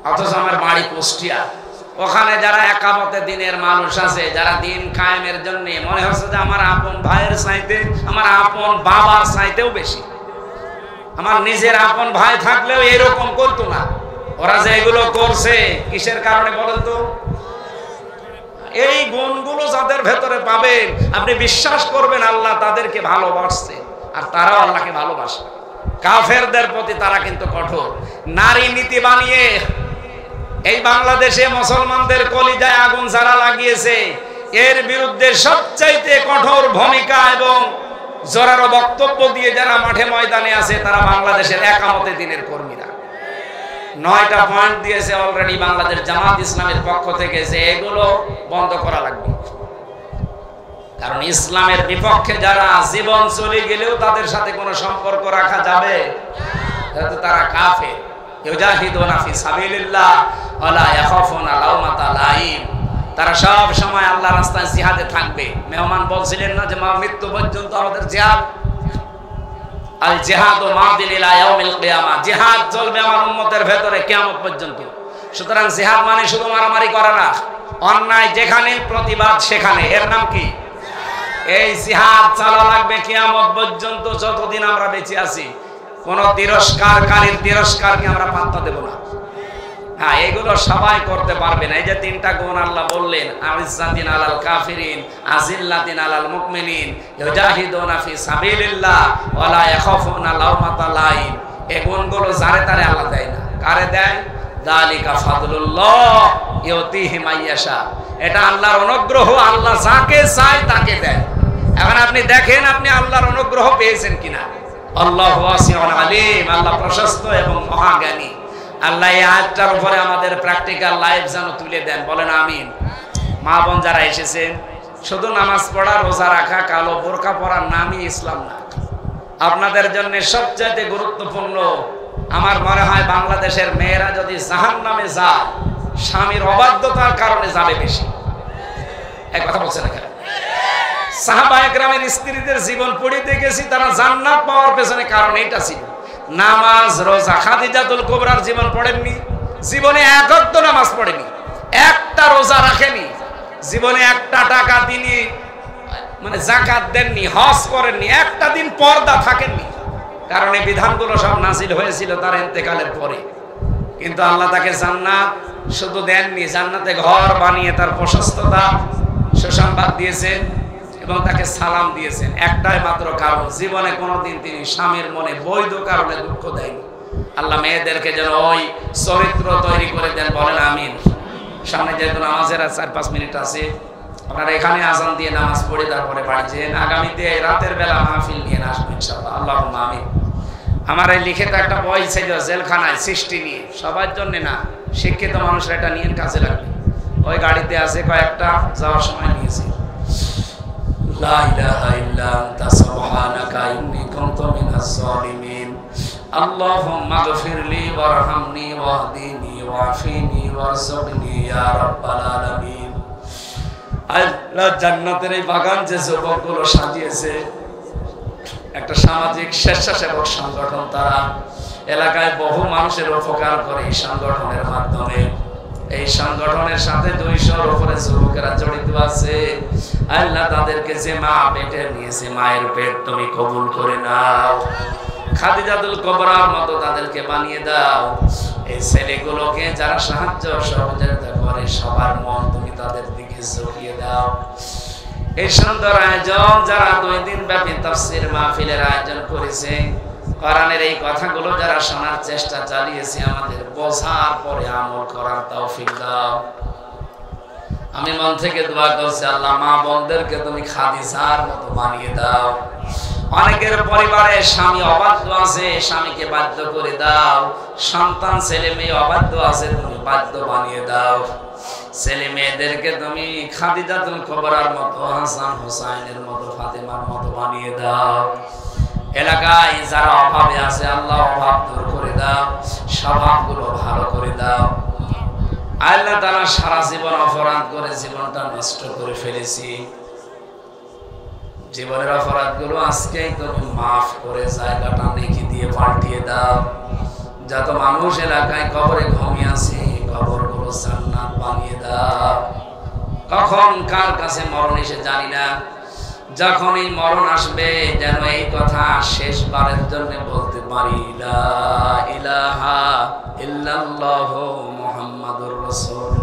অথচ আমার বাড়ি কুষ্টিয়া। ওখানে যারা একামতে দিনের মানুষ আছে, যারা দিন কায়েমের জন্য, মনে হচ্ছে যে আমার আপন ভাইয়ের চাইতে, আমার আপন বাবার চাইতেও বেশি। আমার নিজের আপন ভাই থাকলেও এরকম করতো না। ওরা যে এগুলো করছে কিসের কারণে বলেন তো? এই গুণগুলো যাদের ভেতরে পাবেন, আপনি বিশ্বাস করবেন আল্লাহ তাদেরকে ভালোবাসছে, আর তারাও আল্লাহকে ভালোবাসে। কাফেরদের প্রতি তারা কিন্তু কঠোর। নারী নীতি বানিয়ে এই বাংলাদেশে মুসলমানদের কলিজায় আগুন যারা লাগিয়েছে, এর বিরুদ্ধে সবচাইতে কঠোর ভূমিকা এবং জোরালো বক্তব্য দিয়ে যারা মাঠে ময়দানে আছে, তারা বাংলাদেশের একামতে দিনের কর্মীরা। 9টা পয়েন্ট দিয়েছে অলরেডি বাংলাদেশ জামাত ইসলামের পক্ষ থেকে, যে এগুলো বন্ধ করা লাগবে। কারণ ইসলামের বিপক্ষে যারা, জীবন চলে গেলেও তাদের সাথে কোনো সম্পর্ক রাখা যাবে, তারা কাফের। ইউজাহিদুনা ফি সাবিলিল্লাহ ওয়া লা ইয়াখাফুনা লাওমাতা লাইম। তারা সব সময় আল্লাহ রাস্তায় জিহাদে থাকবে। মেহমান বলছিলেন না যে মা মৃত্যু পর্যন্ত আমাদের জিহাদ, আল জিহাদু মাদিন ইলা ইয়াউমিল কিয়ামা, জিহাদ চলবে আমার উম্মতের ভেতরে কিয়ামত পর্যন্ত। সুতরাং জিহাদ মানে শুধু মারামারি করা না, অন্যায় যেখানে প্রতিবাদ সেখানে, এর নাম কি? এই জিহাদ চালা লাগবে কিয়ামত পর্যন্ত, যতদিন আমরা বেঁচে আছি। কোন তিরস্কারকারীর তিরস্কারকে আমরা পাত্তা দেব না। হ্যাঁ, এগুলো সবাই করতে পারবে না। এই যে তিনটা গুণ আল্লাহ বললেন, আইজ্জাতিন আলাল কাফিরিন, আজিল্লাতিন আলাল মুমিনিন, ইউজাহিদুনা ফি সাবিলিল্লাহ ওয়া লা ইয়াখাফুনা লাওমাতা লাইম। এই গুণগুলো যারে তারে আল্লাহ দেয় না। কারে দেয়? যালিকা ফাদলুল্লাহ ইউতিহি মাইয়াশা। এটা আল্লাহর অনুগ্রহ, আল্লাহ যাকে চায় তাকে দেয়। এখন আপনি দেখেন আপনি আল্লাহর অনুগ্রহ পেয়েছেন কিনা। আল্লাহু ওয়াসিউন আলিম, আল্লাহ প্রশস্ত এবং মহাজ্ঞানী। আল্লাহ এই আয়াতটার উপরে আমাদের প্র্যাকটিক্যাল লাইফ যেন তুলে দেন, বলেন আমিন। মা বোন যারা এসেছেন, শুধু নামাজ পড়া রোজা রাখা কালো বোরকা পরার নামই ইসলাম না। আপনাদের জন্য সবচেয়ে গুরুত্বপূর্ণ, আমার মনে হয় বাংলাদেশের মেয়েরা যদি জাহান্নামে যায়, স্বামীর অবাধ্যতার কারণে যাবে বেশি। এক কথা বলছেন না কেন? সাহাবায়ে কেরামের স্ত্রীদের জীবন পড়িতে গেছি, তারা জান্নাত পাওয়ার পেছনে কারণ এটা ছিল নামাজ রোজা। খাদিজাতুল কুবরার জীবন পড়েননি, জীবনে এক ওয়াক্ত নামাজ পড়েনি, একটা রোজা রাখেনি, জীবনে একটা টাকা তিনি মানে যাকাত দেননি, হজ করেননি, একটা দিন পর্দা থাকেননি। কারণ এই বিধানগুলো সব নাজিল হয়েছিল তার ইন্তেকালের পরে। কিন্তু আল্লাহ তাকে জান্নাত শুধু দেননি, জান্নাতে ঘর বানিয়ে তার প্রশস্ততা সুসংবাদ দিয়েছেন এবং তাকে সালাম দিয়েছেন। একটাই মাত্র কারণ, জীবনে কোনোদিন তিনি স্বামীর মনে বৈধ কারণে দুঃখ দেয়নি। আল্লাহ মেয়েদেরকে যেন ওই চরিত্র তৈরি করে দেন, বলেন আমিন। সামনে যেহেতু নামাজের 4-5 মিনিট আছে, আপনারা এখানে আজান দিয়ে নামাজ পড়ে তারপরে বাড়ি যেন আগামীতে রাতের বেলা মাহফিল নিয়ে আসবেন ইনশাআল্লাহ। আল্লাহুম্মা আমিন। আমার এই লিখিত একটা বই ছিল জেলখানায় সৃষ্টি নিয়ে, সবার জন্য না, শিক্ষিত মানুষরা এটা নিয়ে কাজে লাগবে। ওই গাড়িতে আছে, কয়েকটা যাওয়ার সময় নিয়েছি। লা ইলাহা ইল্লা আনতা সুবহানাকা ইন্নী কুনতু মিনাজ জালিমিন। আল্লাহুম্মা গফিরলি ওয়ারহামনি ওয়াহদিনি ওয়াফিনি ওয়ারযুকনি ইয়া রাব্বাল আলামিন। আল্লাহ জান্নাতের এই বাগান যে যুবকগুলো সাজিয়েছে, একটা সামাজিক স্বেচ্ছাসেবক সংগঠন, তারা এলাকায় বহু মানুষের উপকার করে এই সংগঠনের মাধ্যমে। এই সংগঠনের সাথে 200-র উপরে যুবকেরা জড়িত আছে। আল্লাহ তাদেরকে যে মা পেটে নিয়েছে, মায়ের পেট তুমি কবুল করে নাও। খাদিজাতুল কুবরার মতো তাদেরকে বানিয়ে দাও। এই ছেলেগুলোকে যারা সাহায্য সহযোগিতা করে, সবার মন তুমি তাদের দিকে ঝুঁকিয়ে দাও। এই সুন্দর আয়োজন, যারা 2 দিন ব্যাপী তাফসীর মাহফিলের আয়োজন করেছে, কোরআনের এই কথাগুলো যারা শোনার চেষ্টা চালিয়েছে, আমাদের বোঝার পরে আমল করার তৌফিক দাও। আমি মন থেকে দোয়া করছি, আল্লাহ মা বোনদেরকে তুমি খাদিজার মতো বানিয়ে দাও। অনেকের পরিবারে স্বামী অবাধ্য আছে, স্বামীকে বাধ্য করে দাও। সন্তান ছেলে মেয়ে অবাধ্য আছে, তুমি বাধ্য বানিয়ে দাও। ছেলে মেয়েদেরকে তুমি খাদিজাতুল কুবরার মতো, হাসান হুসাইনের মতো, ফাতেমার মতো বানিয়ে দাও। এলাকায় যারা অভাবে আছে, আল্লাহ অভাব দূর করে দাও, স্বভাবগুলো ভালো করে দাও। আল্লাহ তাআলা সারা জীবন অপরাধ করে জীবনটা নষ্ট করে ফেলেছি। জীবনের অপরাধগুলো আজকেই তুমি মাফ করে জায়গাটা নেকি দিয়ে পাল্টিয়ে দাও। যত মানুষ এলাকায় কবরে ঘুমিয়ে আছে, কবরগুলো জান্নাত বানিয়ে দাও। কখন কার কাছে মরণ এসে জানি না, যখন এই মরণ আসবে যেন এই কথা শেষবারের জন্য বলতে পারি, লা ইলাহা ইল্লাল্লাহু মুহাম্মাদুর রাসূলুল্লাহ।